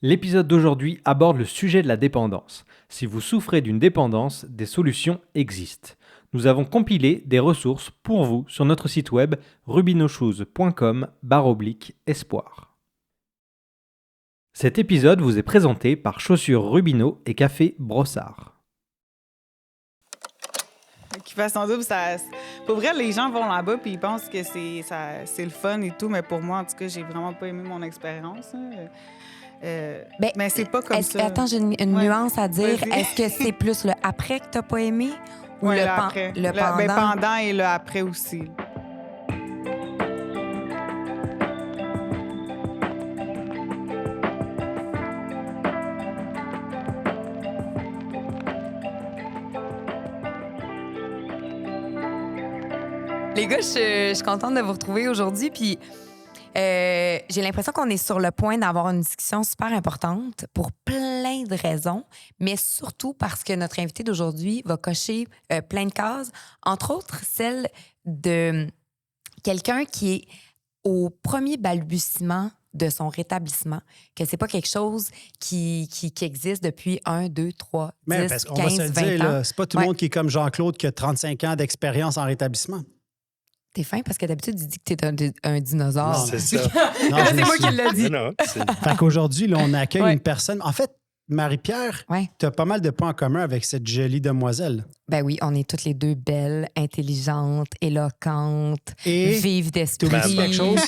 L'épisode d'aujourd'hui aborde le sujet de la dépendance. Si vous souffrez d'une dépendance, des solutions existent. Nous avons compilé des ressources pour vous sur notre site web rubinochoose.com/espoir. Cet épisode vous est présenté par Chaussures Rubino et Café Brossard. Occupation double, ça, pour vrai, les gens vont là-bas puis ils pensent que c'est le fun et tout, mais pour moi, en tout cas, j'ai vraiment pas aimé mon expérience. Mais c'est pas comme ça. Attends, j'ai une Ouais. nuance à dire. Vas-y. Est-ce que c'est plus le après que t'as pas aimé ou Ouais, le, le après. le pendant? Ben, pendant et le après aussi. Les gars, je suis contente de vous retrouver aujourd'hui. Puis j'ai l'impression qu'on est sur le point d'avoir une discussion super importante pour plein de raisons, mais surtout parce que notre invité d'aujourd'hui va cocher plein de cases, entre autres celle de quelqu'un qui est au premier balbutiement de son rétablissement, que c'est pas quelque chose qui existe depuis 1, 2, 3, Mais 10, parce qu'on 15, va se le 20 dire, ans. là, c'est pas tout le Ouais. monde qui est comme Jean-Claude qui a 35 ans d'expérience en rétablissement. T'es fin parce que d'habitude, il dit que t'es un dinosaure. Non, C'est ça. Non, Là, je c'est me moi suis- qui l'ai dit. Non, c'est... Fait qu'aujourd'hui, là, on accueille Ouais. une personne. En fait, Marie-Pierre, Ouais. tu as pas mal de points en commun avec cette jolie demoiselle. Ben oui, on est toutes les deux belles, intelligentes, éloquentes, Et vives d'esprit. t'oublies quelque chose?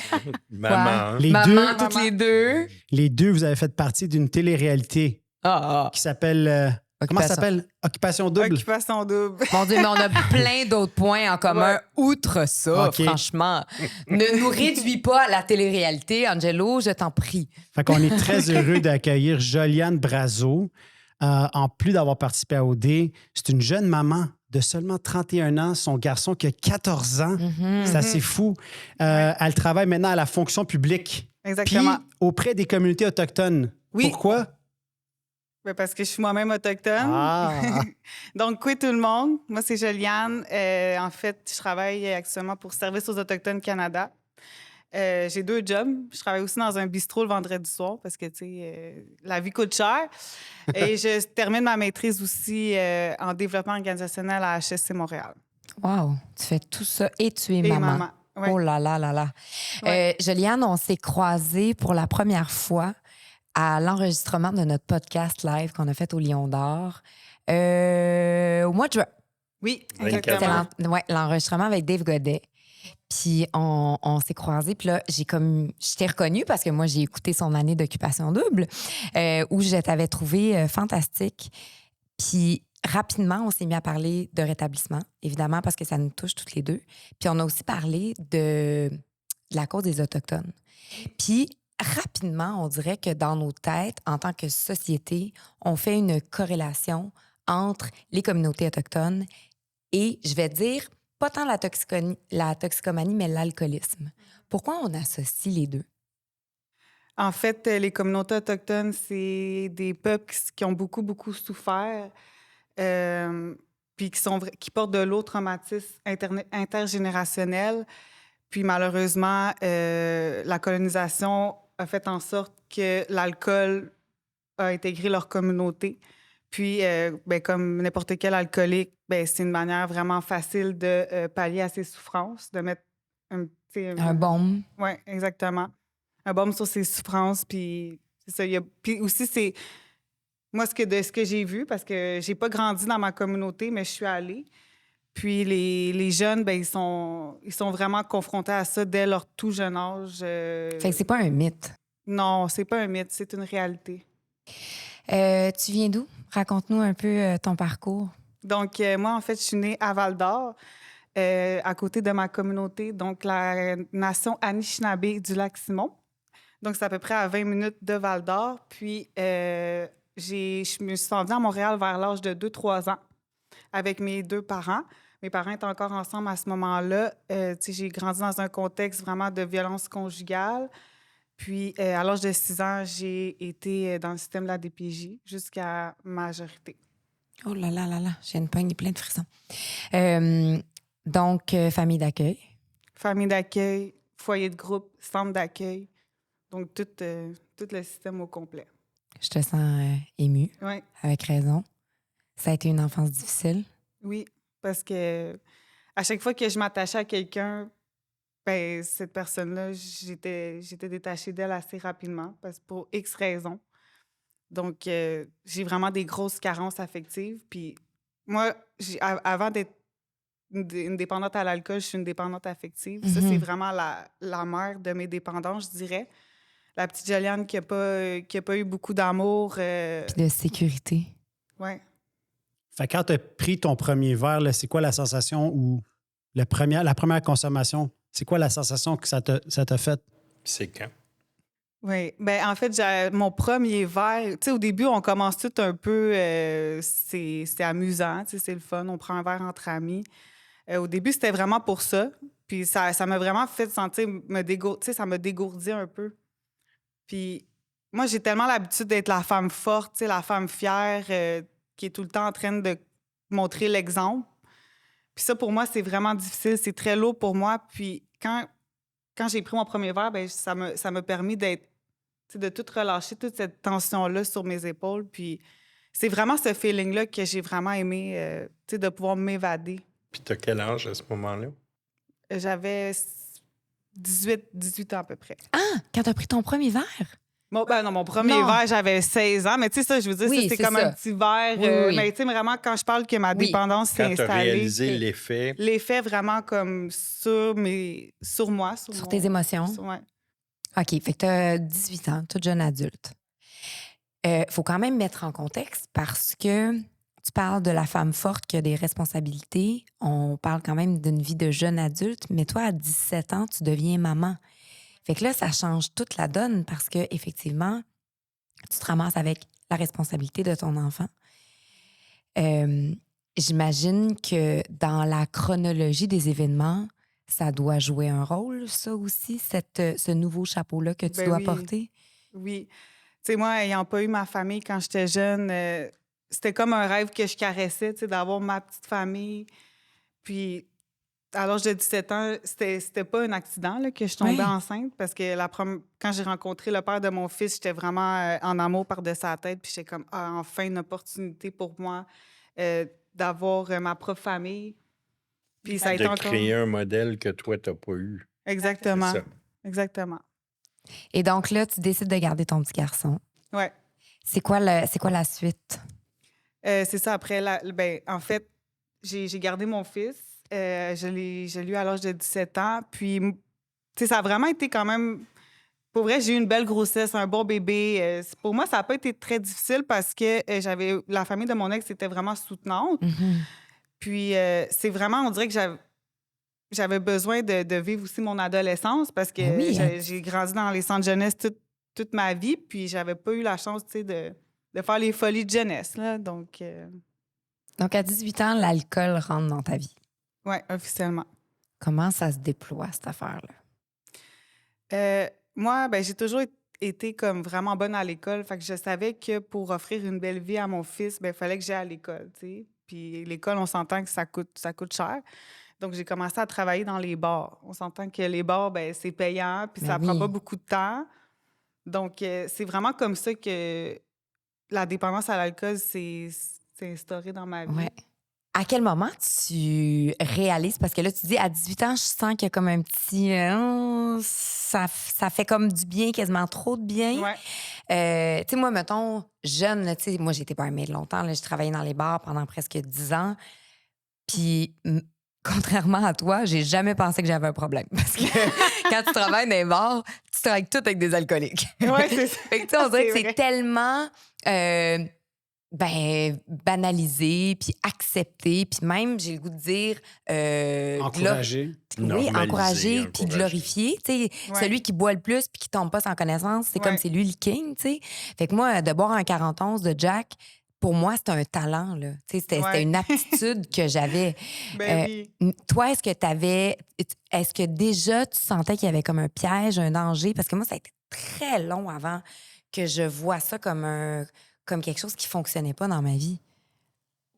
Maman. Les Maman, deux, toutes les deux. les deux, vous avez fait partie d'une télé-réalité Ah, qui s'appelle... comment ça s'appelle? Occupation double. Occupation double. Mon Dieu, mais on a plein d'autres points en commun Ouais. outre ça, OK. franchement. Ne nous réduis pas à la télé-réalité, Angelo, je t'en prie. Fait qu'on est très heureux d'accueillir Joliane Brazeau. En plus d'avoir participé à OD, c'est une jeune maman de seulement 31 ans, son garçon qui a 14 ans. Mhm. C'est assez fou. Elle travaille maintenant à la fonction publique. Puis Exactement. auprès des communautés autochtones. Oui. Pourquoi? Ben, parce que je suis moi-même autochtone. Ah! Donc, quoi tout le monde? Moi, c'est Joliane. En fait, je travaille actuellement pour Service aux Autochtones Canada. J'ai 2 jobs. Je travaille aussi dans un bistrot le vendredi soir parce que, tu sais, la vie coûte cher. Et je termine ma maîtrise aussi en développement organisationnel à HSC Montréal. Wow, tu fais tout ça et tu es Et maman. maman. Ouais. Oh là là là là. Ouais. Juliane, on s'est croisés pour la première fois à l'enregistrement de notre podcast live qu'on a fait au Lion d'Or au mois de juin. Oui, 24 exactement. C'était l'enregistrement avec Dave Godet. Puis on s'est croisés. Puis là, je t'ai reconnue parce que moi, j'ai écouté son année d'occupation double où je t'avais trouvé fantastique. Puis rapidement, on s'est mis à parler de rétablissement, évidemment, parce que ça nous touche toutes les deux. Puis on a aussi parlé de la cause des Autochtones. Puis rapidement, on dirait que dans nos têtes, en tant que société, on fait une corrélation entre les communautés autochtones et, je vais dire, pas tant la toxicomanie, mais l'alcoolisme. Pourquoi on associe les deux? En fait, les communautés autochtones, c'est des peuples qui ont beaucoup, beaucoup souffert, puis qui portent de lourds traumatismes intergénérationnels. Puis malheureusement, la colonisation a fait en sorte que l'alcool a intégré leur communauté. Puis, ben, comme n'importe quel alcoolique, ben, c'est une manière vraiment facile de pallier à ses souffrances, de mettre Un baume. Oui, exactement. Un baume sur ses souffrances, puis c'est ça. Puis aussi, c'est... Moi, de ce que j'ai vu, parce que j'ai pas grandi dans ma communauté, mais je suis allée. Puis les jeunes, ben, ils sont vraiment confrontés à ça dès leur tout jeune âge. Fait que c'est pas un mythe. Non, c'est pas un mythe, c'est une réalité. Tu viens d'où? Raconte-nous un peu ton parcours. Donc, moi, en fait, je suis née à Val-d'Or, à côté de ma communauté, donc la nation Anishinaabe du Lac-Simon. Donc, c'est à peu près à 20 minutes de Val-d'Or. Puis, je me suis rendue à Montréal vers l'âge de 2-3 ans avec mes 2 parents. Mes parents étaient encore ensemble à ce moment-là. J'ai grandi dans un contexte vraiment de violence conjugale. Puis, à l'âge de 6 ans, j'ai été dans le système de la DPJ jusqu'à majorité. Oh là là là là, j'ai une poignée pleine de frissons. Donc, famille d'accueil. Famille d'accueil, foyer de groupe, centre d'accueil. Donc, tout le système au complet. je te sens émue, Oui, avec raison. Ça a été une enfance difficile. oui, parce que à chaque fois que je m'attachais à quelqu'un, ben cette personne-là, j'étais détachée d'elle assez rapidement, parce que pour X raisons. Donc, j'ai vraiment des grosses carences affectives. Puis moi, avant d'être une dépendante à l'alcool, je suis une dépendante affective. Ça, c'est Mhm. vraiment la mère de mes dépendances, je dirais. La petite Joliane qui a pas eu beaucoup d'amour. Puis de sécurité. Ouais. Fait que quand tu as pris ton premier verre, là, c'est quoi la sensation ou la première consommation? C'est quoi la sensation que ça t'a fait? C'est quand? Oui. Ben en fait, mon premier verre, tu sais, au début, on commence tout un peu, c'est amusant, tu sais, c'est le fun, on prend un verre entre amis. Au début, c'était vraiment pour ça. Puis ça m'a vraiment fait sentir tu sais, ça m'a dégourdi un peu. Puis moi, j'ai tellement l'habitude d'être la femme forte, tu sais, la femme fière, qui est tout le temps en train de montrer l'exemple. Puis ça, pour moi, c'est vraiment difficile, c'est très lourd pour moi. Puis quand j'ai pris mon premier verre, ben ça m'a permis d'être, tu sais, de tout relâcher, toute cette tension-là sur mes épaules. Puis c'est vraiment ce feeling-là que j'ai vraiment aimé, tu sais, de pouvoir m'évader. Puis t'as quel âge à ce moment-là? J'avais 18 ans à peu près. Ah, quand t'as pris ton premier verre? Ben non, mon premier Non. verre, j'avais 16 ans. Mais tu sais, ça, je veux dire, Oui, ça, c'est c'est comme ça. un petit verre. Oui, oui, oui. Mais tu sais, vraiment, quand je parle que ma Oui. dépendance s'est Quand t'as installée. réalisé l'effet, L'effet vraiment comme sur moi. Sur tes émotions. Ouais. OK, fait que t'as 18 ans, toute jeune adulte. Faut quand même mettre en contexte parce que tu parles de la femme forte qui a des responsabilités. On parle quand même d'une vie de jeune adulte, mais toi, à 17 ans, tu deviens maman. Fait que là, ça change toute la donne parce que effectivement, tu te ramasses avec la responsabilité de ton enfant. J'imagine que dans la chronologie des événements, ça doit jouer un rôle, ça aussi, ce nouveau chapeau-là que tu Ben dois oui. porter. Oui. Tu sais, moi, ayant pas eu ma famille quand j'étais jeune, c'était comme un rêve que je caressais, tu sais, d'avoir ma petite famille. Puis, à l'âge de 17 ans, c'était pas un accident là, que je tombais Ouais. enceinte parce que quand j'ai rencontré le père de mon fils, j'étais vraiment en amour par-dessus sa tête. Puis, j'étais comme, ah, enfin, une opportunité pour moi d'avoir ma propre famille. Puis, ça a été de encore. créer un modèle que toi, t'as pas eu. Exactement. C'est ça. Exactement. Et donc là, tu décides de garder ton petit garçon. Ouais. C'est quoi la suite? C'est ça. Après, en fait, j'ai gardé mon fils. Je l'ai eu à l'âge de 17 ans. Puis, tu sais, ça a vraiment été quand même. Pour vrai, j'ai eu une belle grossesse, un bon bébé. Pour moi, ça n'a pas été très difficile parce que la famille de mon ex était vraiment soutenante. Mhm. Puis, c'est vraiment, on dirait que j'avais besoin de vivre aussi mon adolescence parce que Ben oui, hein. j'ai grandi dans les centres jeunesse toute ma vie. Puis, j'avais pas eu la chance, tu sais, de faire les folies de jeunesse, là. Donc, Donc, à 18 ans, l'alcool rentre dans ta vie. oui, officiellement. Comment ça se déploie, cette affaire-là? Moi, ben, j'ai toujours été comme vraiment bonne à l'école. Fait que je savais que pour offrir une belle vie à mon fils, ben, il fallait que j'aille à l'école, tu sais. Puis l'école, on s'entend que ça coûte cher. Donc, j'ai commencé à travailler dans les bars. On s'entend que les bars, ben, c'est payant, puis Ben ça prend oui. pas beaucoup de temps. Donc, c'est vraiment comme ça que la dépendance à l'alcool s'est instaurée dans ma vie. Ouais. À quel moment tu réalises, parce que là, tu dis à 18 ans, je sens qu'il y a comme un petit. Ça fait comme du bien, quasiment trop de bien. Ouais. Tu sais, moi, mettons, jeune, là, tu sais, moi, j'étais pas un de longtemps. J'ai travaillé dans les bars pendant presque 10 ans. Puis, contrairement à toi, j'ai jamais pensé que j'avais un problème. Parce que quand tu travailles dans les bars, tu travailles tout avec des alcooliques. Ouais, c'est ça. Fait que, tu sais, on dirait que C'est c'est vrai. tellement banalisé, puis accepté, puis même, j'ai le goût de dire... Encouragé. Oui, Normalisé, encouragé, puis encouragé. glorifié. Tu sais, Ouais. celui qui boit le plus puis qui tombe pas sans connaissance, c'est Ouais. comme c'est lui le king, tu sais. Fait que moi, de boire un 41 de Jack, pour moi, c'était un talent, là. Tu sais, c'était Ouais. une aptitude que j'avais. Ben oui. Toi, est-ce que déjà tu sentais qu'il y avait comme un piège, un danger? Parce que moi, ça a été très long avant que je vois ça comme quelque chose qui fonctionnait pas dans ma vie.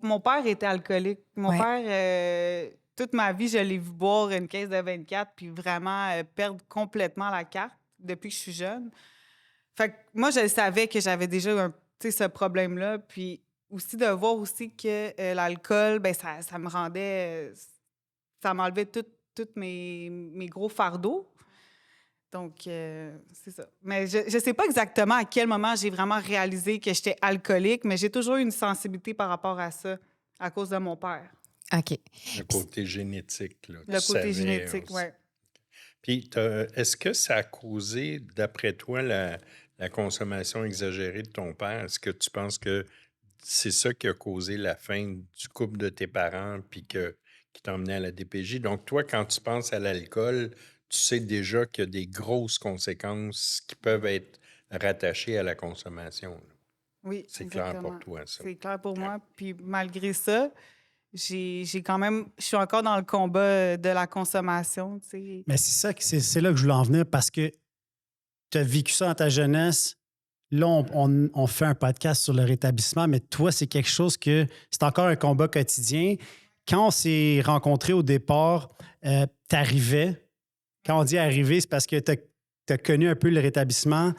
Mon père était alcoolique. Mon Ouais. père, toute ma vie, je l'ai vu boire une caisse de 24 puis vraiment perdre complètement la carte depuis que je suis jeune. Fait que moi, je savais que j'avais déjà ce problème-là. Puis aussi de voir aussi que l'alcool, ben ça me rendait... ça m'enlevait tous mes gros fardeaux. Donc, c'est ça. Mais je ne sais pas exactement à quel moment j'ai vraiment réalisé que j'étais alcoolique, mais j'ai toujours eu une sensibilité par rapport à ça, à cause de mon père. OK. Le côté génétique, là. Le tu côté savais génétique, aussi. oui. Puis, est-ce que ça a causé, d'après toi, la consommation exagérée de ton père? Est-ce que tu penses que c'est ça qui a causé la fin du couple de tes parents puis qui t'a emmené à la DPJ? Donc, toi, quand tu penses à l'alcool, tu sais déjà qu'il y a des grosses conséquences qui peuvent être rattachées à la consommation, là. Oui, C'est clair pour exactement. toi, ça. C'est clair pour moi. Puis malgré ça, j'ai quand même... Je suis encore dans le combat de la consommation, tu sais. Mais c'est là que je voulais en venir parce que tu as vécu ça dans ta jeunesse. Là, on fait un podcast sur le rétablissement, mais toi, c'est quelque chose que c'est encore un combat quotidien. Quand on s'est rencontrés au départ, t'arrivais. Quand on dit arriver, c'est parce que tu as connu un peu le rétablissement.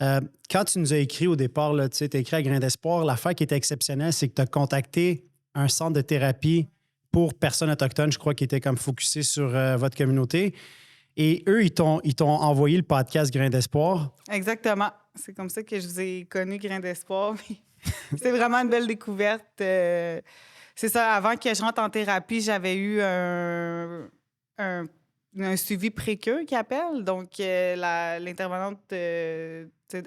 Quand tu nous as écrit au départ, tu as écrit à Grain d'Espoir, l'affaire qui était exceptionnelle, c'est que tu as contacté un centre de thérapie pour personnes autochtones, je crois, qui était comme focusé sur votre communauté. Et eux, ils t'ont envoyé le podcast Grain d'Espoir. Exactement. C'est comme ça que je vous ai connu, Grain d'Espoir. C'est vraiment une belle découverte. C'est ça, avant que je rentre en thérapie, j'avais eu un suivi précoce qui appelle. Donc, l'intervenante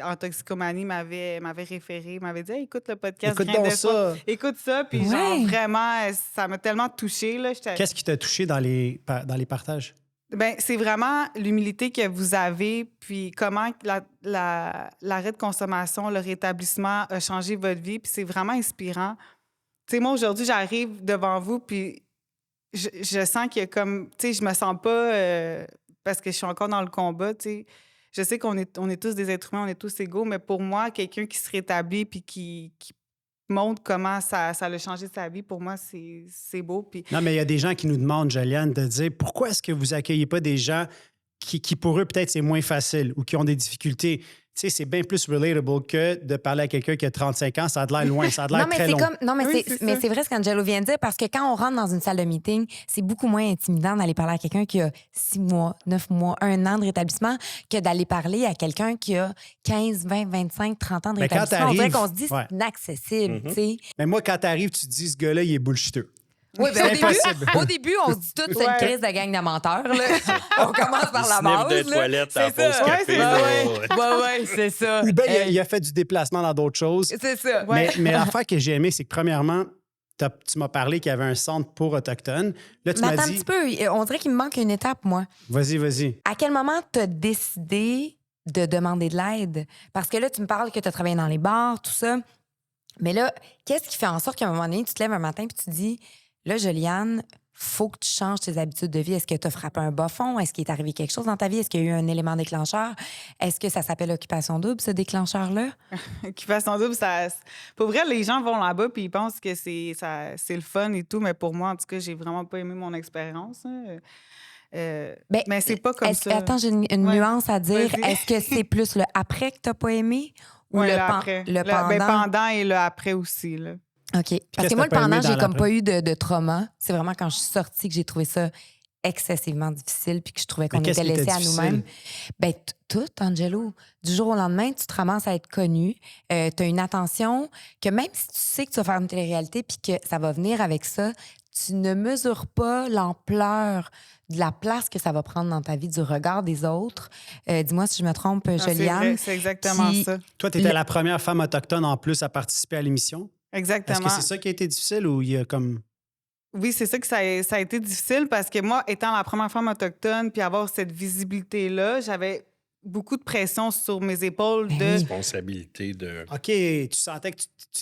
en toxicomanie m'avait référé, m'avait dit hey, écoute le podcast Écoute Grain donc d'Espoir. ça. Écoute ça. Puis, genre, vraiment, ça m'a tellement touchée. Là, Qu'est-ce qui t'a touché dans les partages? Ben, c'est vraiment l'humilité que vous avez, puis comment l'arrêt de consommation, le rétablissement a changé votre vie, puis c'est vraiment inspirant. Tu sais, moi, aujourd'hui, j'arrive devant vous, puis je sens qu'il y a comme... Tu sais, je me sens pas... parce que je suis encore dans le combat, tu sais. Je sais qu'on est tous des êtres humains, on est tous égaux, mais pour moi, quelqu'un qui se rétablit puis qui montre comment ça a changé sa vie, pour moi, c'est beau. Puis... Non, mais il y a des gens qui nous demandent, Joliane, de dire pourquoi est-ce que vous accueillez pas des gens qui pour eux, peut-être, c'est moins facile ou qui ont des difficultés. Tu sais, c'est bien plus relatable que de parler à quelqu'un qui a 35 ans. Ça a de l'air loin, ça a de l'air très long. Oui, mais c'est vrai ce qu'Angelo vient de dire, parce que quand on rentre dans une salle de meeting, c'est beaucoup moins intimidant d'aller parler à quelqu'un qui a 6 mois, 9 mois, 1 an de rétablissement que d'aller parler à quelqu'un qui a 15, 20, 25, 30 ans de Mais quand rétablissement. On dirait t'arrives- qu'on se dit ouais. c'est inaccessible, tu sais. Mais moi, quand tu arrives, tu te dis, ce gars-là, il est bullshiteux. Oui, C'est impossible. au début, on se dit tout, c'est une Ouais. crise de gang de menteurs. Là. On commence par la Sniff base. de là. toilette à la C'est pause ça. café. Ouais, là, c'est ouais. Ouais, c'est ça. Ou bien Hey, il a fait du déplacement dans d'autres choses. c'est ça. Ouais. Mais l'affaire que j'ai aimée, c'est que premièrement, tu m'as parlé qu'il y avait un centre pour autochtones. Là, tu Mais m'as attends un dit, petit peu, on dirait qu'il me manque une étape, moi. vas-y. À quel moment tu as décidé de demander de l'aide? Parce que là, tu me parles que tu as travaillé dans les bars, tout ça. Mais là, qu'est-ce qui fait en sorte qu'à un moment donné, tu te lèves un matin et tu te dis, là, Joliane, faut que tu changes tes habitudes de vie. Est-ce que tu as frappé un bas fond? Est-ce qu'il est arrivé quelque chose dans ta vie? Est-ce qu'il y a eu un élément déclencheur? Est-ce que ça s'appelle occupation double, ce déclencheur-là? Occupation double, ça... Pour vrai, les gens vont là-bas puis ils pensent que c'est le fun et tout, mais pour moi, en tout cas, j'ai vraiment pas aimé mon expérience. Hein. Ben, Mais c'est pas comme ça. Attends, j'ai une Ouais. nuance à dire. Vas-y. Est-ce que c'est plus le après que tu n'as pas aimé ou Ouais, le, après. le pendant? Ben, pendant et le après aussi. Là. OK. Parce qu'est-ce que moi, que le t'as pas aimé pendant, dans j'ai comme l'après? pas eu de trauma. C'est vraiment quand je suis sortie que j'ai trouvé ça excessivement difficile puis que je trouvais qu'on Mais qu'est-ce était qui était laissés à nous-mêmes. difficile? Ben, tout, Angelo. Du jour au lendemain, tu te ramasses à être connu. Tu as une attention que même si tu sais que tu vas faire une télé-réalité puis que ça va venir avec ça, tu ne mesures pas l'ampleur de la place que ça va prendre dans ta vie, du regard des autres. Dis-moi si je me trompe, Non, c'est Joliane. vrai, c'est exactement Puis- ça. Toi, tu étais la première femme autochtone en plus à participer à l'émission. Est-ce Exactement. que c'est ça qui a été difficile ou il y a comme... Oui, c'est ça que ça a été difficile parce que moi, étant la première femme autochtone puis avoir cette visibilité-là, j'avais beaucoup de pression sur mes épaules Ben de... oui. Responsabilité de... OK, tu sentais que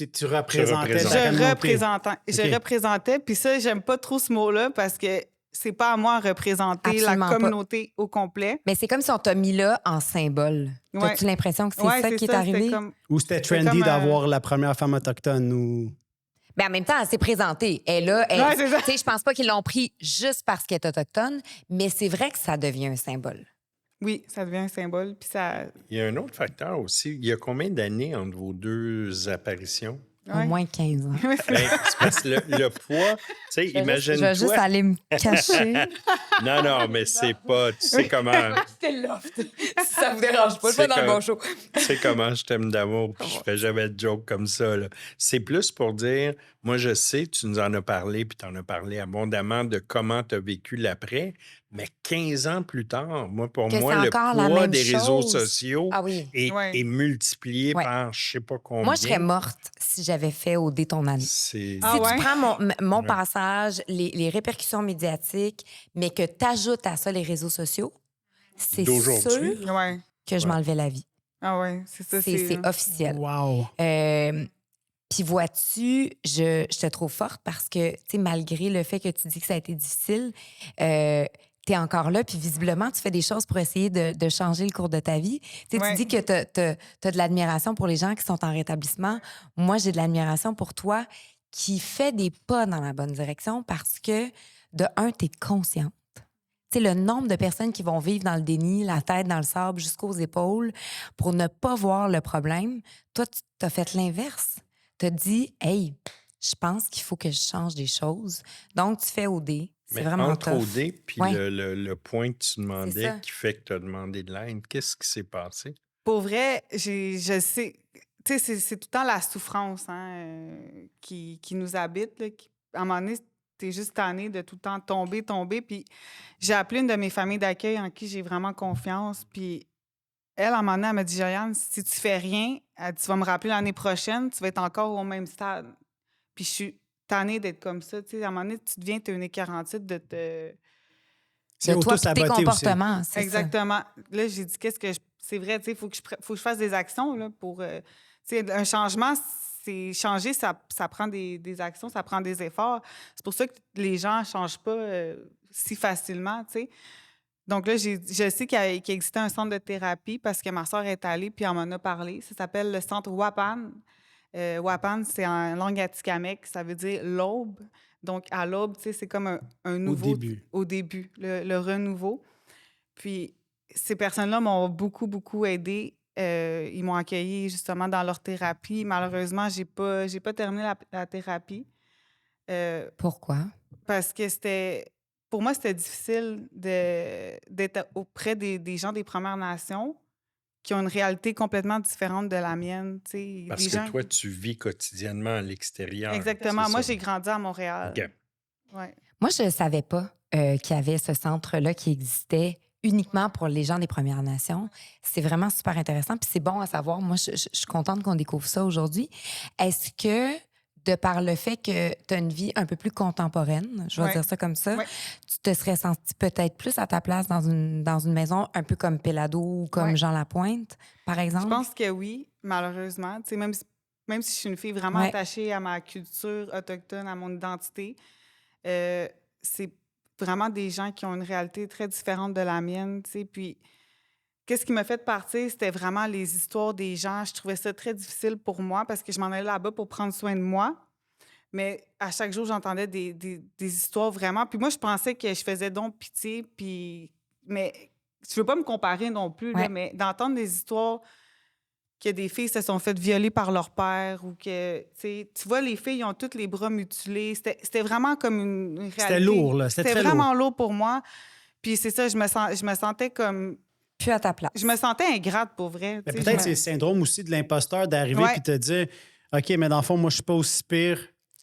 tu représentais représentes. ta communauté. Je OK. représentais, puis ça, j'aime pas trop ce mot-là parce que c'est pas à moi de représenter Absolument la pas. communauté au complet. Mais c'est comme si on t'a mis là en symbole. Ouais. As-tu l'impression que c'est Ouais, ça qui est c'était arrivé? comme- Ou c'était C'est trendy comme, d'avoir la première femme autochtone ou... Ben, en même temps, elle s'est présentée. Elle est là. Ouais, c'est ça. Tu sais, je pense pas qu'ils l'ont pris juste parce qu'elle est autochtone, mais c'est vrai que ça devient un symbole. Oui, ça devient un symbole. Puis ça. Il y a un autre facteur aussi. Il y a combien d'années entre vos deux apparitions? Au Ouais. moins 15 ans. Ben, c'est parce que le poids, tu sais, Je vais juste imagine-toi. aller me cacher. Non, mais c'est pas. Tu sais comment. C'était loft. Si ça vous dérange pas, je C'est suis pas dans le comme- bon show. Tu sais comment je t'aime d'amour, puis je fais jamais de joke comme ça. Là. C'est plus pour dire, moi je sais, tu nous en as parlé, puis tu en as parlé abondamment de comment tu as vécu l'après, mais 15 ans plus tard, pour Que moi, c'est le encore la poids même des réseaux chose. sociaux Ah oui. Ouais. est multiplié Ouais. par je sais pas combien. Moi, je serais morte si j'avais fait OD ton année. C'est... Ah Si ouais? tu prends mon Ouais. passage, les répercussions médiatiques, mais que tu ajoutes à ça les réseaux sociaux, c'est D'aujourd'hui? sûr Ouais. que je Ouais. m'enlevais la vie. Ah ouais, c'est ça. C'est officiel. Wow. Puis vois-tu, je te trouve forte parce que, tu sais, malgré le fait que tu dis que ça a été difficile, tu es encore là, puis visiblement, tu fais des choses pour essayer de changer le cours de ta vie. Tu sais, Ouais. tu dis que tu as de l'admiration pour les gens qui sont en rétablissement. Moi, j'ai de l'admiration pour toi qui fait des pas dans la bonne direction parce que, de un, tu es consciente. Tu sais, le nombre de personnes qui vont vivre dans le déni, la tête dans le sable jusqu'aux épaules pour ne pas voir le problème, toi, tu as fait l'inverse. Tu as dit, hey, je pense qu'il faut que je change des choses. Donc, tu fais OD. C'est Mais vraiment entre tough. OD puis Ouais. le point que tu C'est demandais ça. qui fait que tu as demandé de l'aide, qu'est-ce qui s'est passé? Pour vrai, je sais. Tu sais, c'est tout le temps la souffrance qui nous habite. Là, à un moment donné, t'es juste tanné de tout le temps tomber. Puis j'ai appelé une de mes familles d'accueil en qui j'ai vraiment confiance. Puis elle, à un moment donné, elle m'a dit, Joriane, si tu fais rien, elle dit, tu vas me rappeler l'année prochaine, tu vas être encore au même stade. Puis je suis tannée d'être comme ça. Tu sais, à un moment donné, tu deviens, t'es une 48 de te... C'est De toi, puis tes auto-saboté aussi. comportements, c'est ça. Exactement. Là, j'ai dit, qu'est-ce que je... C'est vrai, tu sais, il faut que je fasse des actions là, pour... tu sais, un changement, c'est changer, ça prend des actions, ça prend des efforts. C'est pour ça que les gens ne changent pas si facilement, tu sais. Donc là, je sais qu'il existait un centre de thérapie parce que ma soeur est allée puis elle m'en a parlé. Ça s'appelle le centre Wapan. Wapan, c'est en langue atikamekw, ça veut dire l'aube. Donc, à l'aube, tu sais, c'est comme un nouveau... début. Au début, le renouveau. Puis, ces personnes-là m'ont beaucoup, beaucoup aidée. Ils m'ont accueillie justement dans leur thérapie. Malheureusement, j'ai pas terminé la thérapie Pourquoi? parce que pour moi, c'était difficile d'être auprès des gens des Premières Nations qui ont une réalité complètement différente de la mienne. Tu sais, Parce des que gens... toi, tu vis quotidiennement à l'extérieur. Exactement. c'est Moi, ça. j'ai grandi à Montréal. OK. Ouais. Moi, je ne savais pas qu'il y avait ce centre-là qui existait uniquement pour les gens des Premières Nations. C'est vraiment super intéressant, puis c'est bon à savoir. Moi, je suis contente qu'on découvre ça aujourd'hui. Est-ce que, de par le fait que tu as une vie un peu plus contemporaine, je vais Ouais. dire ça comme ça, Ouais. tu te serais senti peut-être plus à ta place dans une maison un peu comme Pellado ou comme Ouais. Jean Lapointe, par exemple? Je pense que oui, malheureusement. Tu sais, même si je suis une fille vraiment Ouais. attachée à ma culture autochtone, à mon identité, c'est vraiment des gens qui ont une réalité très différente de la mienne, tu sais. Puis, qu'est-ce qui m'a fait partir, c'était vraiment les histoires des gens. Je trouvais ça très difficile pour moi parce que je m'en allais là-bas pour prendre soin de moi. Mais à chaque jour, j'entendais des histoires vraiment. Puis moi, je pensais que je faisais donc pitié. Mais je veux pas me comparer non plus, là, Ouais. mais d'entendre des histoires que des filles se sont faites violer par leur père ou que, tu vois, les filles, ils ont toutes les bras mutilés. C'était vraiment comme une réalité. C'était lourd, là. C'était très vraiment lourd pour moi. Puis c'est ça, je me sentais comme... Plus à ta place. Je me sentais ingrate, pour vrai. Mais tu sais, peut-être je c'est me- le syndrome aussi de l'imposteur d'arriver Ouais. puis te dire OK, mais dans le fond, moi, je suis pas aussi pire.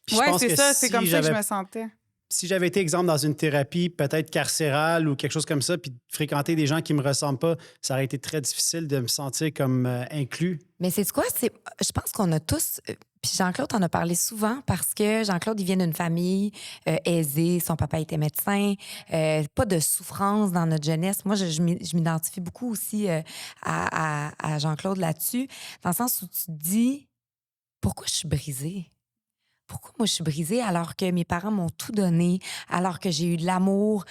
Puis je Ouais, pense c'est que ça, c'est si comme ça que je j'avais- me sentais. Si j'avais été, exemple, dans une thérapie peut-être carcérale ou quelque chose comme ça, puis de fréquenter des gens qui me ressemblent pas, ça aurait été très difficile de me sentir comme inclus. Mais c'est quoi? Je pense qu'on a tous. Puis Jean-Claude en a parlé souvent parce que Jean-Claude, il vient d'une famille aisée. Son papa était médecin. Pas de souffrance dans notre jeunesse. Moi, je m'identifie beaucoup aussi à Jean-Claude là-dessus, dans le sens où tu te dis pourquoi je suis brisée? pourquoi moi je suis brisée alors que mes parents m'ont tout donné, alors que j'ai eu de l'amour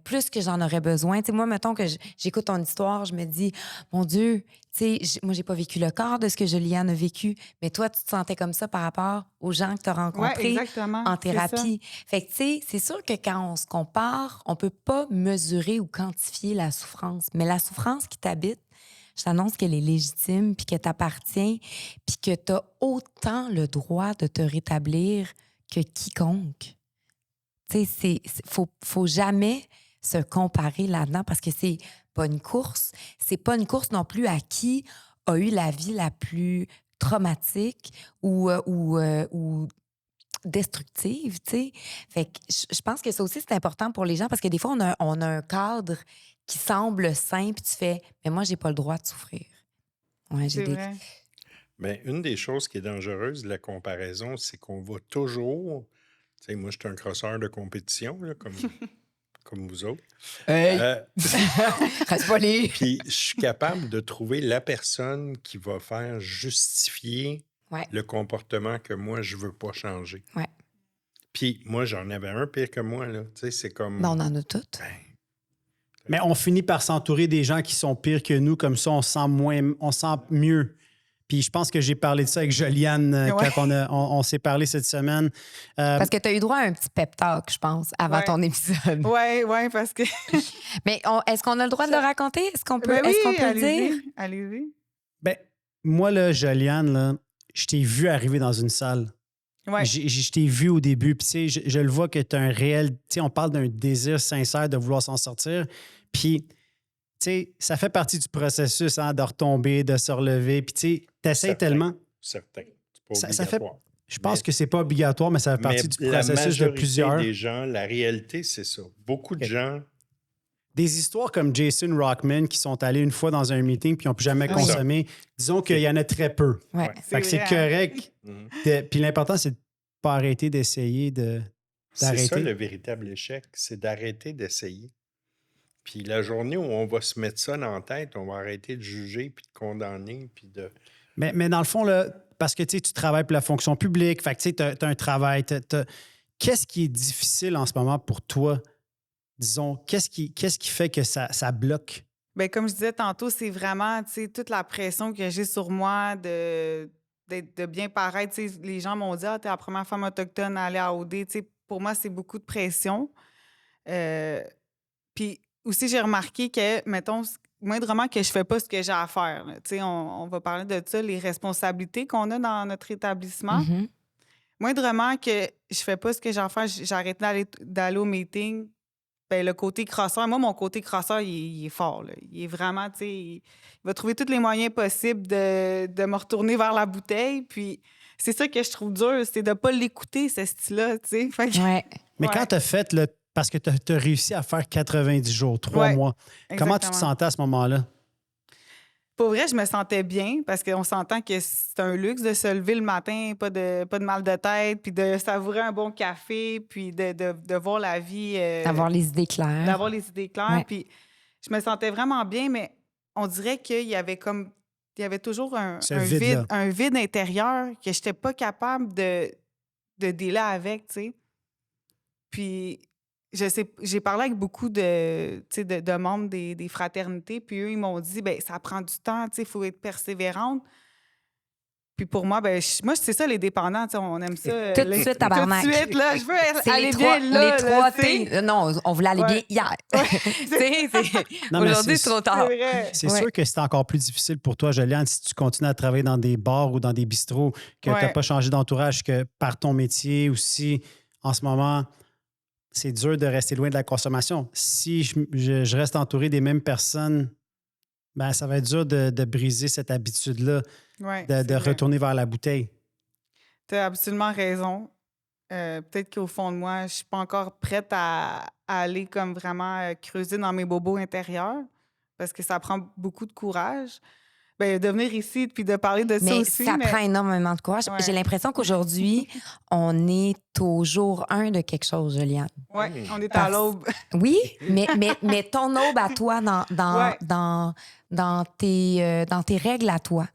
plus que j'en aurais besoin. Tu sais, moi, mettons que j'écoute ton histoire, je me dis, mon Dieu, tu sais, moi, j'ai pas vécu le quart de ce que Juliane a vécu, mais toi, tu te sentais comme ça par rapport aux gens que tu as Oui, rencontrés exactement. en C'est ça. thérapie. Fait que, tu sais, c'est sûr que quand on se compare, on peut pas mesurer ou quantifier la souffrance. Mais la souffrance qui t'habite, je t'annonce qu'elle est légitime, puis qu'elle t'appartient, puis que tu as autant le droit de te rétablir que quiconque. Tu sais, faut jamais se comparer là-dedans parce que c'est pas une course. C'est pas une course non plus à qui a eu la vie la plus traumatique ou destructive, tu sais. Fait que je pense que ça aussi, c'est important pour les gens parce que des fois, on a un cadre qui semble simple, tu fais « mais moi, j'ai pas le droit de souffrir ». Ouais, j'ai C'est des... vrai. Bien, une des choses qui est dangereuse de la comparaison, c'est qu'on va toujours. Tu sais, moi, je suis un crosseur de compétition, là, comme vous autres. Hey! Euh, Reste poli! Puis, je suis capable de trouver la personne qui va faire justifier Ouais, le comportement que moi, je veux pas changer. ouais. Puis, moi, j'en avais un pire que moi, là. Tu sais, c'est comme. Ben, on en a toutes. Ben, Mais on finit par s'entourer des gens qui sont pires que nous, comme ça, on sent mieux. Puis je pense que j'ai parlé de ça avec Joliane Ouais. quand on s'est parlé cette semaine. Parce que tu as eu droit à un petit pep talk, je pense, avant Ouais. ton épisode. Oui, parce que. Mais est-ce qu'on a le droit de le raconter? Est-ce qu'on peut, Ben oui, est-ce qu'on peut le dire? allez-y. Allez-y. Ben, moi, là, Joliane, là, je t'ai vu arriver dans une salle. Ouais. Je t'ai vu au début, puis tu sais, je le vois que tu as un réel... Tu sais, on parle d'un désir sincère de vouloir s'en sortir. Puis, tu sais, ça fait partie du processus, hein, de retomber, de se relever. Puis, tu sais, t'essayes Certain. tellement... certain. C'est pas Ça fait... obligatoire. Je pense Mais- que c'est pas obligatoire, mais ça fait Mais partie du la processus de majorité plusieurs. des gens, la réalité, c'est ça. Beaucoup de Ok. gens. Des histoires comme Jason Rockman qui sont allés une fois dans un meeting puis qui n'ont plus jamais Oui. consommé, disons qu'il y en a très peu. Ouais. Ouais. Fait que c'est vrai, hein. correct. Mhm. Puis l'important, c'est de ne pas arrêter d'essayer C'est ça d'arrêter. le véritable échec, c'est d'arrêter d'essayer. Puis la journée où on va se mettre ça dans la tête, on va arrêter de juger, puis de condamner, puis de... Mais dans le fond, là, parce que tu sais, tu travailles pour la fonction publique, fait que tu as un travail. Qu'est-ce qui est difficile en ce moment pour toi? Disons, qu'est-ce qui fait que ça bloque? Ben, comme je disais tantôt, c'est vraiment, tu sais, toute la pression que j'ai sur moi de bien paraître. Tu sais, les gens m'ont dit, ah, t'es la première femme autochtone à aller à OD. Tu sais, pour moi, c'est beaucoup de pression. Puis aussi, j'ai remarqué que, mettons, moindrement que je fais pas ce que j'ai à faire. Là. Tu sais, on va parler de ça, les responsabilités qu'on a dans notre établissement. Mhm. Moindrement que je fais pas ce que j'ai à faire, j'arrête d'aller au meeting. Ben, le côté crosseur, moi, mon côté crosseur, il est fort. Là. Il est vraiment, tu sais, il va trouver tous les moyens possibles de me retourner vers la bouteille. Puis c'est ça que je trouve dur, c'est de pas l'écouter, ce style-là, tu sais. Fait que- Ouais. Mais Ouais. quand tu as fait, là, parce que tu as réussi à faire 90 jours, 3 Ouais, mois, comment tu te exactement. sentais à ce moment-là? Pour vrai, je me sentais bien parce qu'on s'entend que c'est un luxe de se lever le matin, pas de mal de tête, puis de savourer un bon café, puis de voir la vie. D'avoir les idées claires. D'avoir les idées claires. Ouais. Puis je me sentais vraiment bien, mais on dirait qu'il y avait toujours Ce vide-là. un vide intérieur que je n'étais pas capable de dealer avec, tu sais. Puis j'ai parlé avec beaucoup de membres des fraternités, puis eux, ils m'ont dit, ben ça prend du temps, tu sais, il faut être persévérante. Puis pour moi, moi, c'est ça, les dépendants, tu sais, on aime ça. Tout de suite, tabarnak. Tout de suite, là, je veux C'est aller les bien trois, là. les trois là, tu sais. T. Non, on voulait aller Ouais. bien hier. Tu sais, Non, mais aujourd'hui, c'est- c'est trop C'est tard. vrai. C'est Ouais. sûr que c'est encore plus difficile pour toi, Joliane, si tu continues à travailler dans des bars ou dans des bistrots, que tu n'as Ouais. pas changé d'entourage, que par ton métier aussi, en ce moment, c'est dur de rester loin de la consommation. Si je reste entouré des mêmes personnes, ben, ça va être dur de briser cette habitude-là, Ouais, de c'est vrai. retourner vers la bouteille. Tu as absolument raison. Peut-être qu'au fond de moi, je suis pas encore prête à aller comme vraiment creuser dans mes bobos intérieurs parce que ça prend beaucoup de courage. Ben, de venir ici puis de parler de ça Mais aussi. ça mais... prend énormément de courage. Ouais. J'ai l'impression qu'aujourd'hui, on est au jour 1 de quelque chose, Juliane. Ouais, on est à Parce- l'aube. Oui, mais ton aube à toi Ouais. dans tes règles à toi.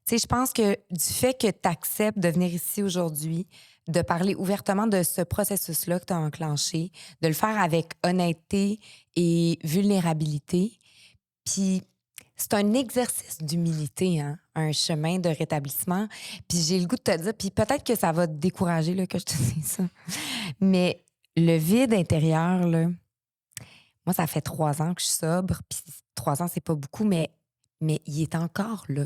Tu sais, je pense que du fait que tu acceptes de venir ici aujourd'hui, de parler ouvertement de ce processus-là que tu as enclenché, de le faire avec honnêteté et vulnérabilité. Puis c'est un exercice d'humilité, hein, un chemin de rétablissement. Puis j'ai le goût de te dire, puis peut-être que ça va te décourager là, que je te dise ça, mais le vide intérieur, là, moi, ça fait 3 ans que je suis sobre, puis 3 ans, c'est pas beaucoup, mais il est encore là.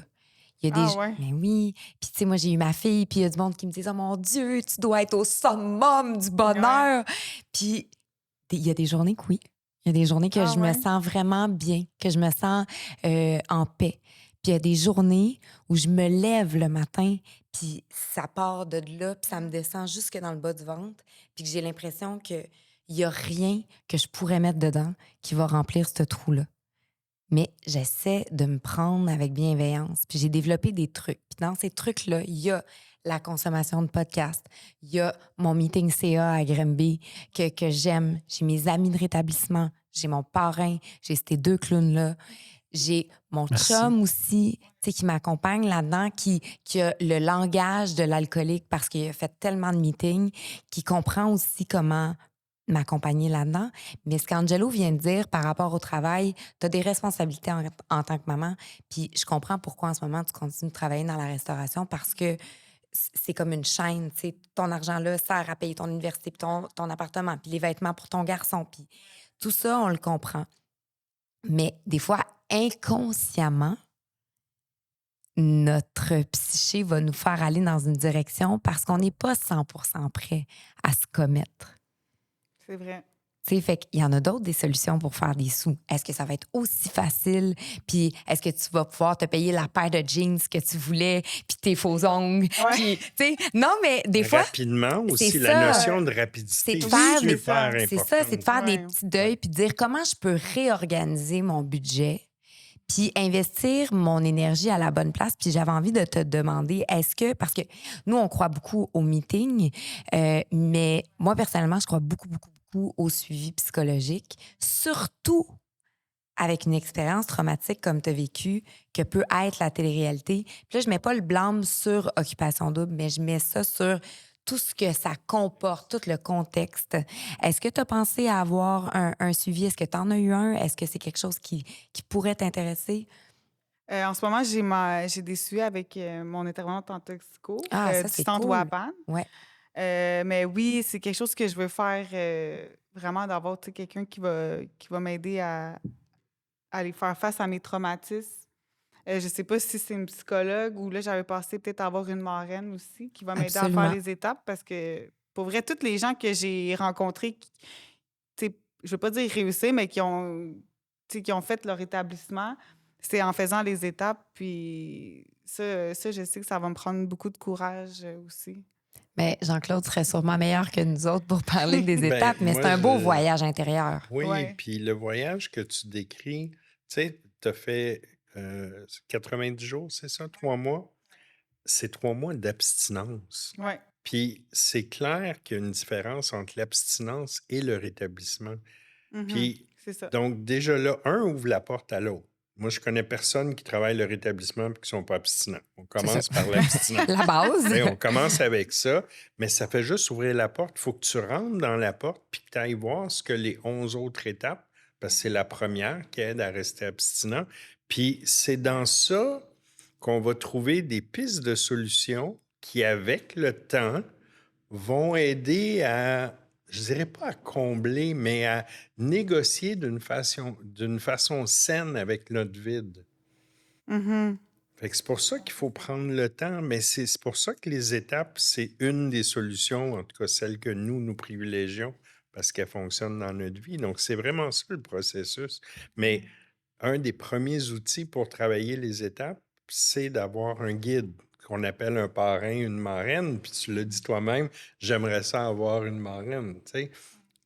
Il y a des... Ah ouais? Mais oui. Puis, tu sais, moi, j'ai eu ma fille, puis il y a du monde qui me dit « Oh mon Dieu, tu dois être au summum du bonheur! » Puis, il y a des journées que oui. Il y a des journées que Ah je me ouais? sens vraiment bien, que je me sens en paix. Puis, il y a des journées où je me lève le matin, puis ça part de là, puis ça me descend jusque dans le bas du ventre, puis que j'ai l'impression qu'il n'y a rien que je pourrais mettre dedans qui va remplir ce trou-là. Mais j'essaie de me prendre avec bienveillance. Puis j'ai développé des trucs. Puis dans ces trucs-là, il y a la consommation de podcasts, il y a mon meeting CA à Grimby que j'aime. J'ai mes amis de rétablissement, j'ai mon parrain, j'ai ces 2 clowns-là. J'ai mon Merci. chum aussi, tu sais, qui m'accompagne là-dedans, qui a le langage de l'alcoolique parce qu'il a fait tellement de meetings, qui comprend aussi comment m'accompagner là-dedans. Mais ce qu'Angelo vient de dire par rapport au travail, tu as des responsabilités en tant que maman. Puis je comprends pourquoi en ce moment tu continues de travailler dans la restauration parce que c'est comme une chaîne. Tu sais, ton argent là sert à payer ton université, puis ton appartement, puis les vêtements pour ton garçon. Puis tout ça, on le comprend. Mais des fois, inconsciemment, notre psyché va nous faire aller dans une direction parce qu'on n'est pas 100% prêt à se commettre. C'est vrai. Tu sais, fait qu'il y en a d'autres des solutions pour faire des sous. Est-ce que ça va être aussi facile? Puis est-ce que tu vas pouvoir te payer la paire de jeans que tu voulais, puis tes faux ongles? Ouais. Puis, tu sais, non, mais des fois, Rapidement aussi, c'est la ça. notion de c'est rapidité de est faire des- super c'est c'est importante. ça, c'est de faire des Ouais. petits deuils, puis de dire comment je peux réorganiser mon budget, puis investir mon énergie à la bonne place. Puis j'avais envie de te demander, est-ce que, parce que nous, on croit beaucoup au meeting, mais moi, personnellement, je crois beaucoup au suivi psychologique, surtout avec une expérience traumatique comme tu as vécu, que peut être la télé-réalité. Puis là, je mets pas le blâme sur Occupation Double, mais je mets ça sur tout ce que ça comporte, tout le contexte. Est-ce que tu as pensé à avoir un suivi? Est-ce que tu en as eu un? Est-ce que c'est quelque chose qui pourrait t'intéresser? En ce moment, j'ai des suivis avec mon intervenante en toxico Ah, ça, du c'est centre cool. Wapan. Ouais. Mais oui, c'est quelque chose que je veux faire vraiment, d'avoir tu sais, quelqu'un qui va m'aider à aller faire face à mes traumatismes. Je sais pas si c'est une psychologue ou là, j'avais pensé peut-être avoir une marraine aussi qui va m'aider à faire Absolument. les étapes parce que pour vrai, toutes les gens que j'ai rencontrés, tu sais, je veux pas dire réussir, mais tu sais, qui ont fait leur établissement, c'est en faisant les étapes. Puis ça, je sais que ça va me prendre beaucoup de courage aussi. Mais Jean-Claude serait sûrement meilleur que nous autres pour parler des Ben, étapes, mais c'est moi, un beau voyage intérieur. Oui, Ouais. puis le voyage que tu décris, tu sais, tu as fait 90 jours, c'est ça, 3 mois? C'est 3 mois d'abstinence. Ouais. Puis c'est clair qu'il y a une différence entre l'abstinence et le rétablissement. Mhm. Puis, C'est ça. donc, déjà là, un ouvre la porte à l'autre. Moi, je connais personne qui travaille le rétablissement et qui ne sont pas abstinents. On C'est ça. commence par l'abstinence. La base. Tu sais, on commence avec ça, mais ça fait juste ouvrir la porte. Il faut que tu rentres dans la porte puis que tu ailles voir ce que les 11 autres étapes, parce que c'est la première qui aide à rester abstinent. Puis c'est dans ça qu'on va trouver des pistes de solutions qui, avec le temps, vont aider à, je dirais pas à combler, mais à négocier d'une façon saine avec notre vide. Mhm. Fait que c'est pour ça qu'il faut prendre le temps, mais c'est pour ça que les étapes, c'est une des solutions, en tout cas celle que nous privilégions, parce qu'elle fonctionne dans notre vie. Donc, c'est vraiment ça le processus. Mais un des premiers outils pour travailler les étapes, c'est d'avoir un guide qu'on appelle un parrain, une marraine. Puis tu l'as dit toi-même, j'aimerais ça avoir une marraine, tu sais.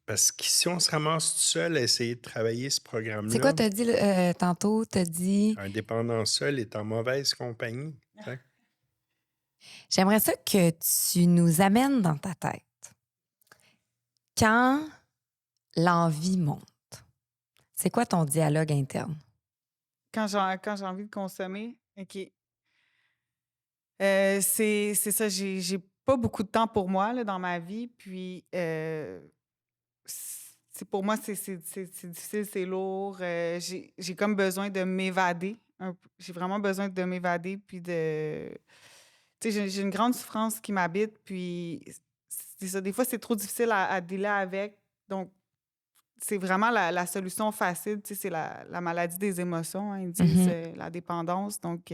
Parce que si on se ramasse tout seul à essayer de travailler ce C'est quoi, programme-là, t'as dit tantôt? T'as dit... un dépendant seul est en mauvaise compagnie. Tu sais. J'aimerais ça que tu nous amènes dans ta tête. Quand l'envie monte, c'est quoi ton dialogue interne? Quand j'ai envie de consommer, OK. C'est ça, j'ai pas beaucoup de temps pour moi là, dans ma vie. Puis, pour moi, c'est difficile, c'est lourd. J'ai comme besoin de m'évader. J'ai vraiment besoin de m'évader. Puis de. Tu sais, j'ai une grande souffrance qui m'habite. Puis, c'est ça. Des fois, c'est trop difficile à dealer avec. Donc, c'est vraiment la solution facile. Tu sais, c'est la maladie des émotions, hein, ils disent, la dépendance. Donc,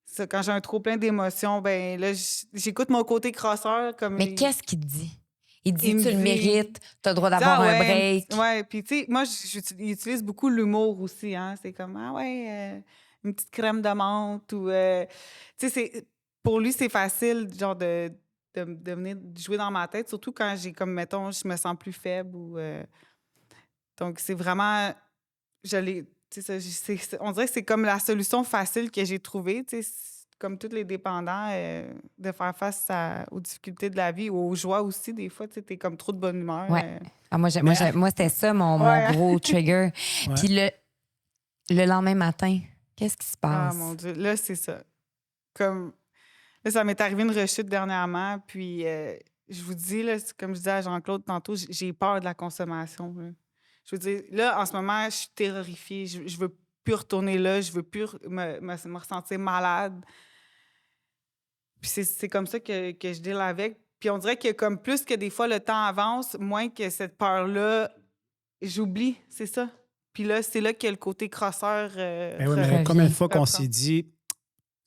ça, quand j'ai un trop plein d'émotions, ben là, j'écoute mon côté crosseur comme Mais qu'est-ce qu'il te dit? Il dit, il me tu le dit- mérites, tu as le droit Ah d'avoir un ouais, break. ouais, puis tu sais, moi, il utilise beaucoup l'humour aussi, hein. C'est comme, ah ouais, une petite crème de menthe ou... tu sais, pour lui, c'est facile, genre, de venir jouer dans ma tête, surtout quand j'ai comme, mettons, je me sens plus faible ou... donc, c'est vraiment... Je l'ai... tu sais, on dirait que c'est comme la solution facile que j'ai trouvée, tu sais, comme tous les dépendants, de faire face aux difficultés de la vie, aux joies aussi, des fois, tu sais, t'es comme trop de bonne humeur. Ouais. Ah, moi, Mais- moi, c'était ça, mon Ouais. gros trigger. Ouais. Puis le lendemain matin, qu'est-ce qui se Ah, passe? mon Dieu, là, c'est ça. Comme... Là, ça m'est arrivé une rechute dernièrement, puis je vous dis, là, comme je disais à Jean-Claude tantôt, j'ai peur de la consommation, là. Je veux dire, là, en ce moment, je suis terrorifiée. Je veux plus retourner là. Je veux plus me ressentir malade. Puis c'est comme ça que je deal avec. Puis on dirait que comme plus que des fois le temps avance, moins que cette peur-là, j'oublie, c'est ça. Puis là, c'est là qu'il y a le côté crosseur. Ben oui, mais Revient. combien de fois qu'on reprend. s'est dit,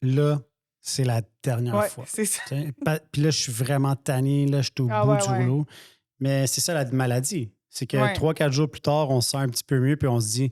là, c'est la dernière Ouais, fois. c'est ça. T'sais, puis là, je suis vraiment tanné, là, je suis au Ah bout ouais, du ouais. rouleau. Mais c'est ça la maladie. C'est que Ouais. 3-4 jours plus tard, on se sent un petit peu mieux, puis on se dit,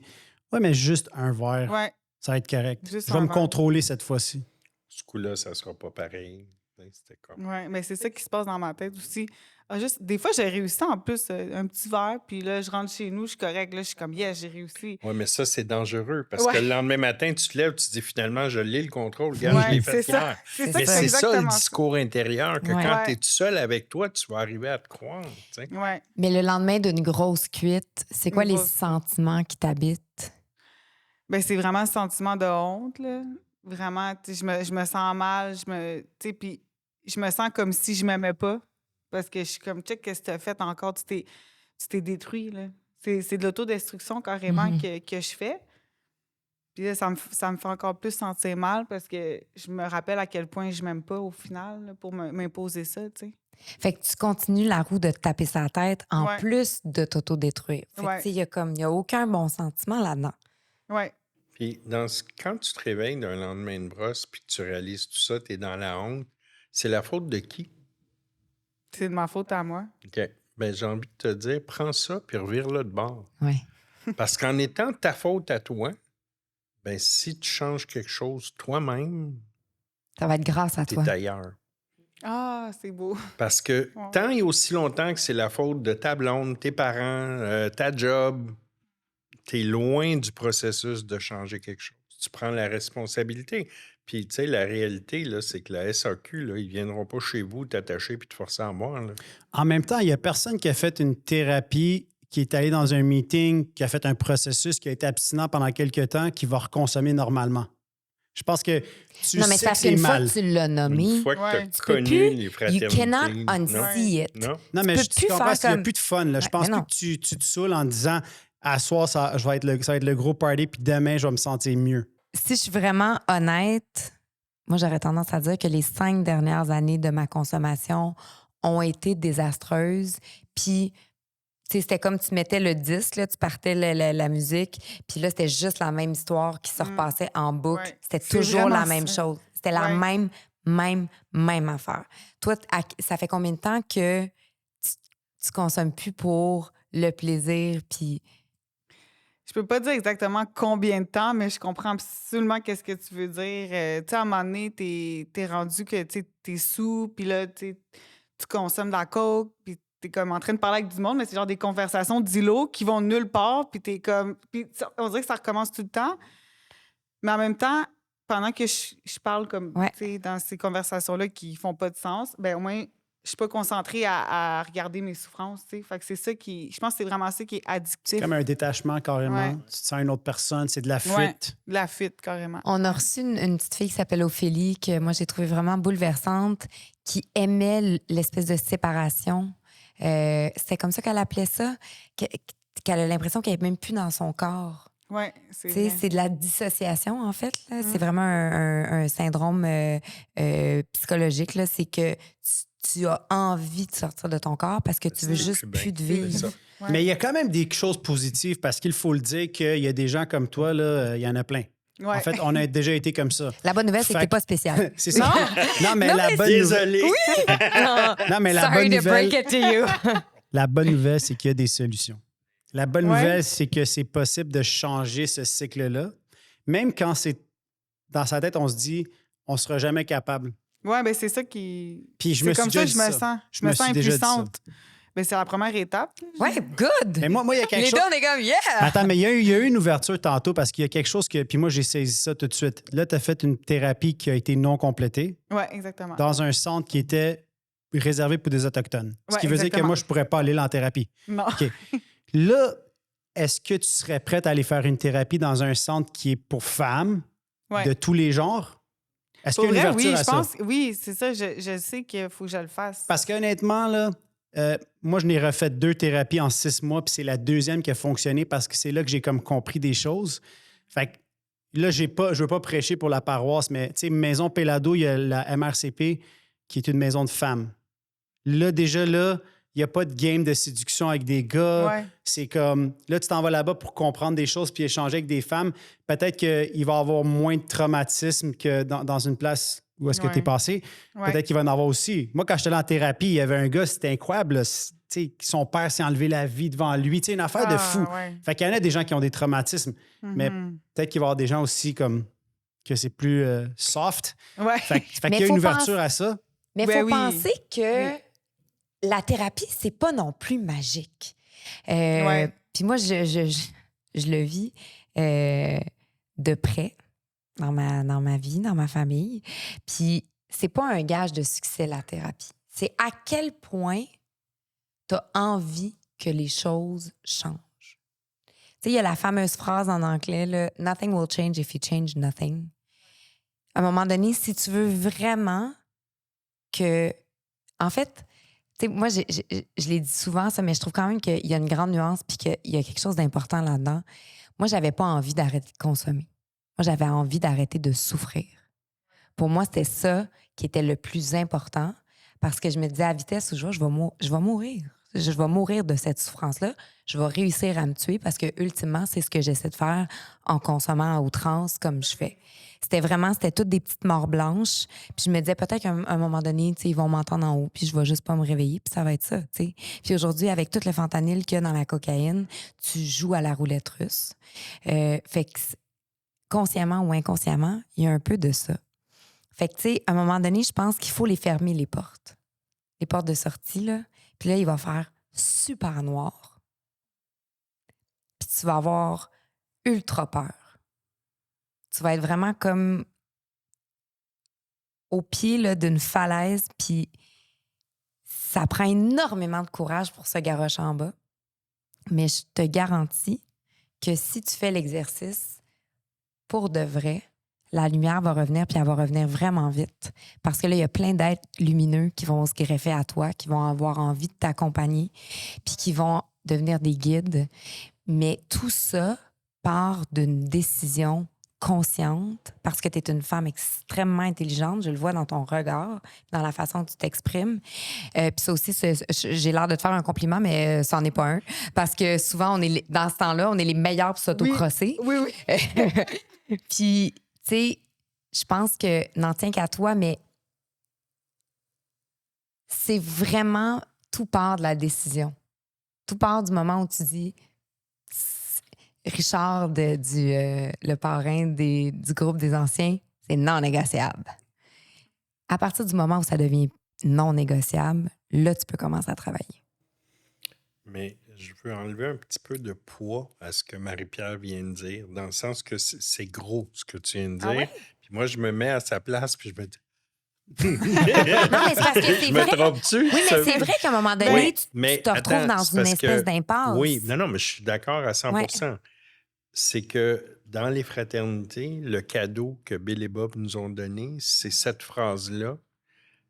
ouais, mais juste un verre, Ouais. ça va être correct. Juste Je vais un me verre. contrôler cette fois-ci. Ce coup-là, ça sera pas pareil. C'était comme... Oui, mais c'est ça qui se passe dans ma tête aussi. Ah, juste, des fois, j'ai réussi en plus un petit verre, puis là, je rentre chez nous, je suis correcte. Là, je suis comme, yeah, j'ai réussi. Oui, mais ça, c'est dangereux parce Ouais. que le lendemain matin, tu te lèves, tu te dis finalement, je l'ai le contrôle. Regarde, je Ouais, l'ai fait c'est ça. hier. C'est Mais ça, Mais c'est c'est ça le exactement ça. discours intérieur que Ouais. quand Ouais. tu es tout seul avec toi, tu vas arriver à te croire. Tu sais. Ouais. Mais le lendemain d'une grosse cuite, c'est quoi Une les grosse cuite. sentiments qui t'habitent? Ben, c'est vraiment le sentiment de honte, là. Vraiment, tu sais, je me sens mal, tu sais, puis je me sens comme si je m'aimais pas. Parce que je suis comme, check, qu'est-ce que tu as fait encore? Tu t'es détruit, là. C'est de l'autodestruction carrément Mhm. que je fais. Puis là, ça me fait encore plus sentir mal parce que je me rappelle à quel point je m'aime pas au final là, pour m'imposer ça, tu sais. Fait que tu continues la roue de te taper sa tête en Ouais. plus de t'autodétruire. Fait que, Ouais. tu sais, il y a aucun bon sentiment là-dedans. Ouais. Puis quand tu te réveilles d'un lendemain de brosse puis que tu réalises tout ça, tu es dans la honte, c'est la faute de qui? C'est de ma faute à moi. OK. Ben, j'ai envie de te dire, prends ça puis revire-le de bord. Ouais. Parce qu'en étant ta faute à toi, ben, si tu changes quelque chose toi-même, Ça va être grâce à tu toi. es ailleurs. Ah, c'est beau. Parce que Ouais. tant et aussi longtemps que c'est la faute de ta blonde, tes parents, ta job, tu es loin du processus de changer quelque chose. Tu prends la responsabilité. Puis, tu sais, la réalité, là, c'est que la SAQ, là, ils ne viendront pas chez vous t'attacher puis te forcer à boire. Là. En même temps, il n'y a personne qui a fait une thérapie, qui est allé dans un meeting, qui a fait un processus, qui a été abstinent pendant quelques temps, qui va reconsommer normalement. Je pense que tu Non, mais sais c'est que parce c'est qu'une fois mal. que tu l'as Une nommé, fois que Ouais. tu as tu peux connu plus, les you fraternités. cannot non, unsee it. non. Non, mais peux tu plus comprends, faire il n'y a comme- plus de fun. Là. Je Ouais, pense mais plus non. que tu te saoules en disant à soir, ça va être le gros party, puis demain, je vais me sentir mieux. Si je suis vraiment honnête, moi, j'aurais tendance à dire que les 5 dernières années de ma consommation ont été désastreuses. Puis, tu sais, c'était comme tu mettais le disque, là, tu partais la musique, puis là, c'était juste la même histoire qui se repassait en boucle. Ouais. C'était C'est toujours vraiment la même ça. chose. C'était la Ouais. même affaire. Toi, ça fait combien de temps que tu consommes plus pour le plaisir, puis... Je peux pas dire exactement combien de temps, mais je comprends absolument qu'est-ce que tu veux dire. Tu sais, à un moment donné, t'es rendu que t'es sous, puis là, tu consommes de la coke, puis t'es comme en train de parler avec du monde, mais c'est genre des conversations d'îlots qui vont nulle part, puis t'es comme... Puis on dirait que ça recommence tout le temps. Mais en même temps, pendant que je parle comme, Ouais. tu sais, dans ces conversations-là qui font pas de sens, ben au moins, je suis pas concentrée à regarder mes souffrances, tu sais. Fait que c'est ça qui... Je pense que c'est vraiment ça qui est addictif. Comme un détachement carrément. Ouais. Tu te sens une autre personne, c'est de la fuite. Ouais, de la fuite, carrément. On a reçu une petite fille qui s'appelle Ophélie, que moi, j'ai trouvée vraiment bouleversante, qui aimait l'espèce de séparation. C'était comme ça qu'elle appelait ça, qu'elle a l'impression qu'elle n'est même plus dans son corps. Oui, c'est Tu sais, vrai. c'est de la dissociation, en fait. Là. C'est vraiment un syndrome psychologique. Là. C'est que tu as envie de sortir de ton corps parce que tu veux C'est juste bien. plus de C'est vivre. ça. Ouais. Mais il y a quand même des choses positives parce qu'il faut le dire qu'il y a des gens comme toi, là, il y en a plein. Ouais. En fait, on a déjà été comme ça. La bonne nouvelle, c'est que Fait t'es pas spécial. C'est ça. Non, mais la bonne Désolé. Non, mais la Sorry bonne to break nouvelle, it to you. la bonne nouvelle, c'est qu'il y a des solutions. La bonne Ouais. nouvelle, c'est que c'est possible de changer ce cycle-là. Même quand c'est dans sa tête, on se dit, on sera jamais capable. Oui, ben c'est ça qui... Puis je C'est me suis comme ça déjà que je dit me ça. sens. Je me sens suis déjà dit ça. impuissante. Ben, c'est la première étape. Ouais, good. Mais moi, il y a quelque Les chose. deux, on est comme, yeah! Attends, mais il y a eu une ouverture tantôt parce qu'il y a quelque chose que. Puis moi, j'ai saisi ça tout de suite. Là, tu as fait une thérapie qui a été non complétée Oui, exactement. dans un centre qui était réservé pour des Autochtones. Ce Ouais, qui veut dire que exactement. moi, je ne pourrais pas aller là en thérapie. Non. OK. Là, est-ce que tu serais prête à aller faire une thérapie dans un centre qui est pour femmes Ouais. de tous les genres? Est-ce Pour qu'il y a une vrai, ouverture oui, à je ça? pense... Oui, c'est ça. Je sais qu'il faut que je le fasse. Parce qu'honnêtement, là, moi, je n'ai refait 2 thérapies en 6 mois, puis c'est la deuxième qui a fonctionné parce que c'est là que j'ai comme compris des choses. Fait que là, je veux pas prêcher pour la paroisse, mais tu sais, Maison Pélado, il y a la MRCP qui est une maison de femmes. Là, déjà, là, il n'y a pas de game de séduction avec des gars. Ouais. C'est comme, là, tu t'en vas là-bas pour comprendre des choses puis échanger avec des femmes. Peut-être qu'il va y avoir moins de traumatisme que dans une place où est-ce que tu es Ouais. passé. Ouais. Peut-être qu'il va en avoir aussi. Moi, quand j'étais allé en thérapie, il y avait un gars, c'était incroyable. Là, tu sais, son père s'est enlevé la vie devant lui. Tu sais, une affaire de Ah, fou. ouais. Fait qu'il y en a des gens qui ont des traumatismes, mais Mhm. peut-être qu'il va y avoir des gens aussi comme que c'est plus soft. Ouais. Fait Mais qu'il y a faut une ouverture à ça. Mais il Ben faut oui. penser que Oui. la thérapie, c'est pas non plus magique. Ouais. Puis moi, je le vis de près dans ma vie, dans ma famille. Puis c'est pas un gage de succès, la thérapie. C'est à quel point tu as envie que les choses changent. Tu sais, il y a la fameuse phrase en anglais, là, « Nothing will change if you change nothing ». À un moment donné, si tu veux vraiment que... En fait, tu sais, moi, je l'ai dit souvent, ça, mais je trouve quand même qu'il y a une grande nuance puis qu'il y a quelque chose d'important là-dedans. Moi, j'avais pas envie d'arrêter de consommer. Moi, j'avais envie d'arrêter de souffrir. Pour moi, c'était ça qui était le plus important parce que je me disais à vitesse où je vais mourir. Je vais mourir de cette souffrance-là. Je vais réussir à me tuer parce que, ultimement, c'est ce que j'essaie de faire en consommant à outrance comme je fais. C'était toutes des petites morts blanches. Puis je me disais peut-être qu'à un moment donné, tu sais, ils vont m'entendre en haut, puis je vais juste pas me réveiller, puis ça va être ça, tu sais. Puis aujourd'hui, avec tout le fentanyl qu'il y a dans la cocaïne, tu joues à la roulette russe. Fait que consciemment ou inconsciemment, il y a un peu de ça. Fait que, tu sais, à un moment donné, je pense qu'il faut les fermer, les portes. Les portes de sortie, là. Puis là, il va faire super noir. Puis tu vas avoir ultra peur. Tu vas être vraiment comme au pied là, d'une falaise, puis ça prend énormément de courage pour se garrocher en bas. Mais je te garantis que si tu fais l'exercice pour de vrai, la lumière va revenir, puis elle va revenir vraiment vite. Parce que là, il y a plein d'êtres lumineux qui vont se greffer à toi, qui vont avoir envie de t'accompagner, puis qui vont devenir des guides. Mais tout ça part d'une décision consciente, parce que tu es une femme extrêmement intelligente, je le vois dans ton regard, dans la façon dont tu t'exprimes. Puis ça aussi, j'ai l'air de te faire un compliment, mais ça n'en est pas un. Parce que souvent, dans ce temps-là, on est les meilleurs pour s'autocrosser. Oui, oui. Puis, tu sais, je pense que n'en tient qu'à toi, mais c'est vraiment tout part de la décision. Tout part du moment où tu dis... Richard, le parrain du groupe des anciens, c'est non négociable. À partir du moment où ça devient non négociable, là, tu peux commencer à travailler. Mais je veux enlever un petit peu de poids à ce que Marie-Pierre vient de dire, dans le sens que c'est gros ce que tu viens de dire. Ah ouais? Puis moi, je me mets à sa place, puis je me dis, Non, mais c'est parce que c'est Je me vrai. trompe-tu? Oui, mais c'est vrai qu'à un moment donné, Oui, tu mais te retrouves attends, dans c'est une parce espèce que- d'impasse. Oui, non, mais je suis d'accord à 100 C'est que dans les fraternités, le cadeau que Bill et Bob nous ont donné, c'est cette phrase-là,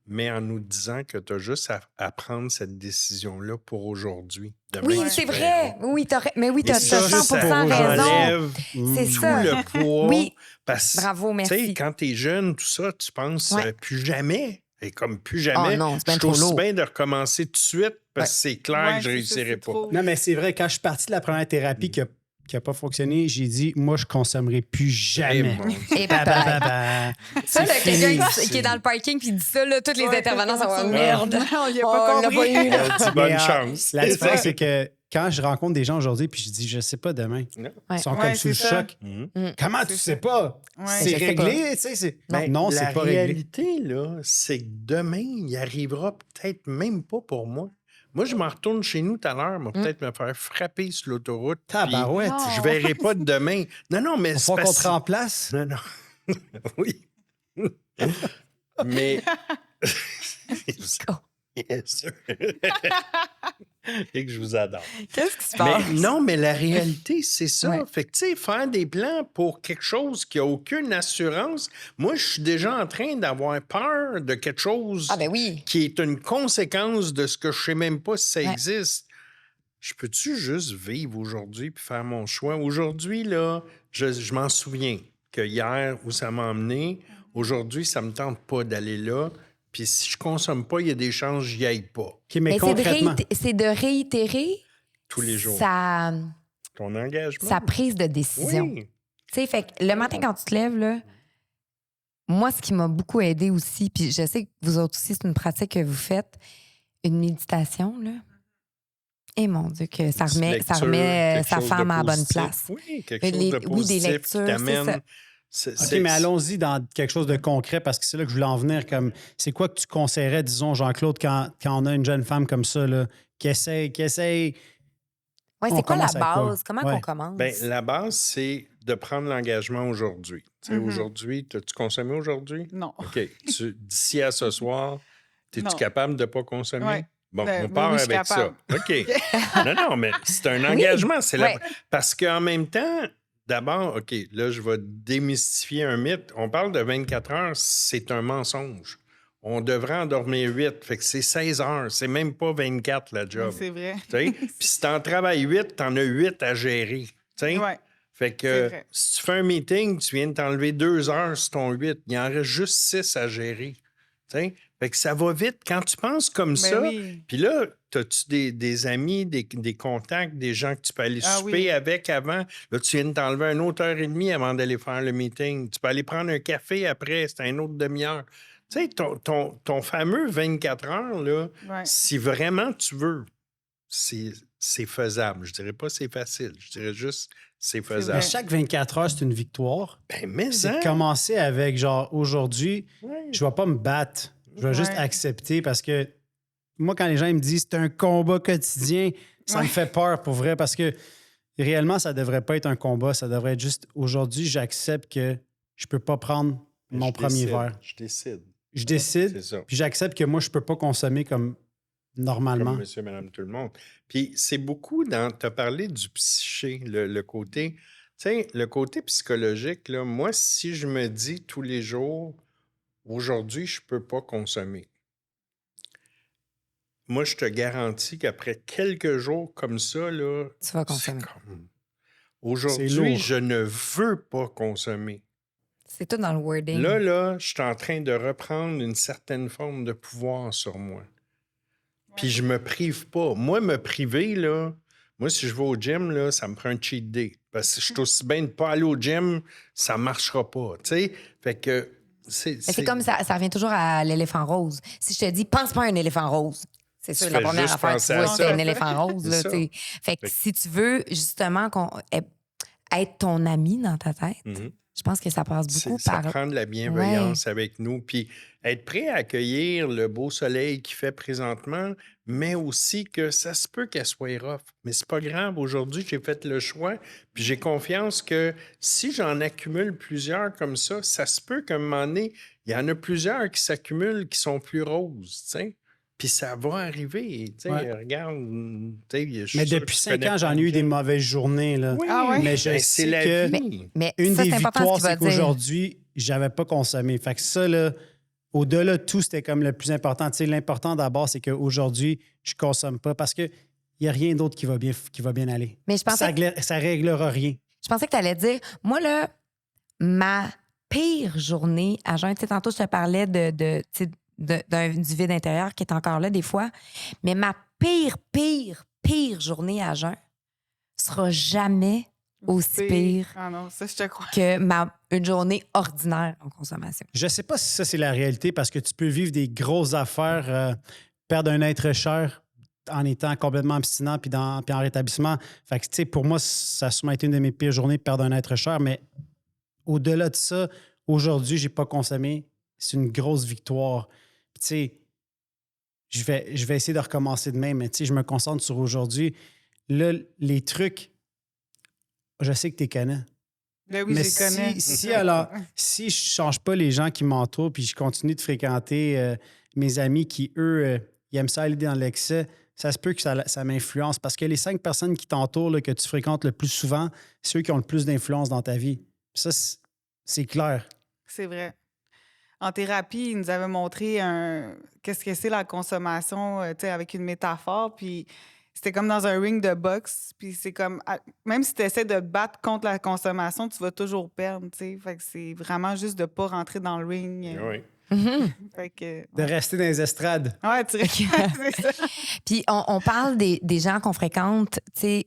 mais en nous disant que tu as juste à prendre cette décision-là pour aujourd'hui. Demain, Oui, Ouais. c'est tu vrai. verras. Oui, mais oui, Et t'as ça, 100 ça raison. enlève C'est tout ça. le poids. Oui. Parce Bravo, tu sais, merci. quand t'es jeune, tout ça, tu penses Ouais. plus jamais. Et comme plus Oh jamais, non, c'est je bien suis trop aussi lourd. bien de recommencer tout de suite parce que c'est clair Ouais, que je c'est ça, réussirai c'est pas. trop. Non, mais c'est vrai, quand je suis parti de la première thérapie qui n'a pas fonctionné, j'ai dit, moi, je consommerai plus Eh, jamais. mon Dieu. Et Bah, papa. bah, bah, bah. Ça, là, C'est quelqu'un fini. qui est dans le parking puis dit ça, là, tous les Ouais, intervenants c'est sont comme en ça. merde. Non, il a Oh, pas on l'a compris. pas eu, là. Elle dit bonne Mais, chance. La différence, c'est que quand je rencontre des gens aujourd'hui, puis je dis, je sais pas demain, Non. Ouais. ils sont Ouais, comme sous le c'est ça. choc. Mhm. Comment tu C'est sais ça. pas? Ouais. C'est Je sais réglé, tu sais. Ben, Non, la c'est pas réglé. réalité, là, c'est que demain, il arrivera peut-être même pas pour moi. Moi, je m'en retourne chez nous tout à l'heure, moi, peut-être me faire frapper sur l'autoroute. puis Tabarouette. Non. je verrai pas de demain. Non, non, mais Il c'est faut qu'on parce- te remplace. Non, non. Oui. Mais. Bien sûr. Et que je vous adore. Qu'est-ce qui se Mais passe? non, mais la réalité, c'est ça. Ouais. Fait que, tu sais, faire des plans pour quelque chose qui n'a aucune assurance, moi, je suis déjà en train d'avoir peur de quelque chose Ah, ben oui. qui est une conséquence de ce que je sais même pas si ça Ouais. existe. Je peux-tu juste vivre aujourd'hui puis faire mon choix? Aujourd'hui, là, je m'en souviens que hier, où ça m'a emmené, aujourd'hui, ça me tente pas d'aller là. Puis si je consomme pas, il y a des chances que j'y aille pas OK, mais Mais concrètement, c'est de réitérer tous les jours. sa Ton engagement. prise de décision. Oui. Tu sais, fait que le matin, quand tu te lèves, là, moi, ce qui m'a beaucoup aidé aussi, puis je sais que vous autres aussi, c'est une pratique que vous faites, une méditation, là. Et mon Dieu, que ça Petite remet lecture, sa quelque chose femme de à la bonne positif. place. Oui, quelque Mais chose de des positif lectures, qui c'est t'amène. ça. OK, mais allons-y dans quelque chose de concret parce que c'est là que je voulais en venir. Comme, c'est quoi que tu conseillerais, disons, Jean-Claude, quand on a une jeune femme comme ça, là, qui essaye. Ouais, On c'est quoi la commence avec quoi? base? Comment Ouais. qu'on commence? Bien, la base, c'est de prendre l'engagement aujourd'hui. Tu sais, Mhm. aujourd'hui, t'as-tu consommé aujourd'hui? Non. OK. D'ici à ce soir, es-tu Non. capable de ne pas consommer? Ouais. Bon, Ben, on oui, part oui, je suis avec ça. capable. OK. Non, non, mais c'est un Oui. engagement. C'est Ouais. Parce qu'en même temps, d'abord, OK, là, je vais démystifier un mythe. On parle de 24 heures, c'est un mensonge. On devrait en dormir 8. Fait que c'est 16 heures. C'est même pas 24 la Oui, job. c'est vrai. Tu sais? Puis si t'en travailles 8, t'en as 8 à gérer. Tu sais? Ouais. Fait C'est que vrai. si tu fais un meeting, tu viens de t'enlever 2 heures sur ton 8, il en reste juste 6 à gérer. Tu sais? Fait que ça va vite. Quand tu penses comme Ben ça, oui. puis là, as-tu des amis, des contacts, des gens que tu peux aller Ah souper oui. avec avant? Là, tu viens de t'enlever une autre heure et demie avant d'aller faire le meeting. Tu peux aller prendre un café après, c'est une autre demi-heure. Tu sais, ton fameux 24 heures, là, Ouais. si vraiment tu veux, c'est faisable. Je dirais pas c'est facile. Je dirais juste c'est Mais faisable. vrai. chaque 24 heures, c'est une victoire. Ben, mais C'est hein? de commencer avec, genre, aujourd'hui, Ouais. je ne vais pas me battre. Je vais juste Ouais. accepter parce que moi, quand les gens ils me disent c'est un combat quotidien, ça me Ouais. fait peur pour vrai parce que réellement, ça ne devrait pas être un combat. Ça devrait être juste aujourd'hui, j'accepte que je ne peux pas prendre Mais mon je premier décide, verre. Je décide. Je décide, C'est ça. puis j'accepte que moi, je ne peux pas consommer comme normalement. Comme monsieur, madame, tout le monde. Puis c'est beaucoup dans. Tu as parlé du psyché, le côté. Tu sais, le côté psychologique, là, moi, si je me dis tous les jours, aujourd'hui, je ne peux pas consommer. Moi, je te garantis qu'après quelques jours comme ça, là, Tu vas c'est consommer. comme. C'est Aujourd'hui, lourd. je ne veux pas consommer. C'est tout dans le wording. Là, je suis en train de reprendre une certaine forme de pouvoir sur moi. Puis je me prive pas. Moi, me priver, là, moi, si je vais au gym, là, ça me prend un cheat day. Parce que je suis aussi bien de pas aller au gym, ça marchera pas. Tu sais? Fait que Mais c'est comme ça revient toujours à l'éléphant rose. Si je te dis, pense pas à un éléphant rose. C'est Tu sûr, la fais première juste affaire que tu penser à vois, ça. c'est un éléphant rose. C'est Là, ça. tu sais. Fait que Fait que- si tu veux justement être ton ami dans ta tête, Mhm. je pense que ça passe beaucoup Ça par... prend de la bienveillance avec nous. Puis être prêt à accueillir le beau soleil qu'il fait présentement, mais aussi que ça se peut qu'elle soit rough. Mais c'est pas grave. Aujourd'hui, j'ai fait le choix. Puis j'ai confiance que si j'en accumule plusieurs comme ça se peut qu'à un moment donné, il y en a plusieurs qui s'accumulent qui sont plus roses, tu sais. Puis ça va arriver, tu sais. Ouais. Regarde, tu sais, je suis Mais sûr depuis que tu 5 connais ans, j'en plein ai de eu des gens. mauvaises journées. Là. Oui, Ah ouais? Mais je ben, sais c'est la que vie. Mais une ça, des c'est important victoires, ce que tu c'est vas dire. qu'aujourd'hui, j'avais pas consommé. Fait que ça, là, au-delà de tout, c'était comme le plus important. Tu sais, l'important d'abord, c'est qu'aujourd'hui, je consomme pas parce qu'il n'y a rien d'autre qui va bien aller. Mais je pensais, Ça réglera rien. je pensais que tu allais dire, moi, là, ma pire journée à jeun, tu sais, tantôt, je te parlais tu sais, du vide intérieur qui est encore là des fois, mais ma pire journée à jeun sera jamais aussi pire Ah non, ça, je te crois. que une journée ordinaire en consommation. Je sais pas si ça, c'est la réalité parce que tu peux vivre des grosses affaires, perdre un être cher en étant complètement abstinent puis en rétablissement. Fait que, tu sais, pour moi, ça a sûrement été une de mes pires journées de perdre un être cher, mais au-delà de ça, aujourd'hui, j'ai pas consommé. C'est une grosse victoire. Puis, tu sais, je vais essayer de recommencer demain, mais tu sais, je me concentre sur aujourd'hui. Là, les trucs, je sais que tu les connais. Ben oui, Mais je les connais. si je change pas les gens qui m'entourent puis je continue de fréquenter mes amis qui, eux, ils aiment ça aller dans l'excès, ça se peut que ça m'influence parce que les 5 personnes qui t'entourent, là, que tu fréquentes le plus souvent, c'est ceux qui ont le plus d'influence dans ta vie. Puis ça, c'est clair. C'est vrai. En thérapie, ils nous avaient montré qu'est-ce que c'est la consommation, tu sais, avec une métaphore. Puis c'était comme dans un ring de boxe. Puis c'est comme, même si tu essaies de te battre contre la consommation, tu vas toujours perdre, tu sais. Fait que c'est vraiment juste de ne pas rentrer dans le ring. Oui. Fait que, De rester dans les estrades. ouais, tu c'est ça. Puis on parle des gens qu'on fréquente, tu sais,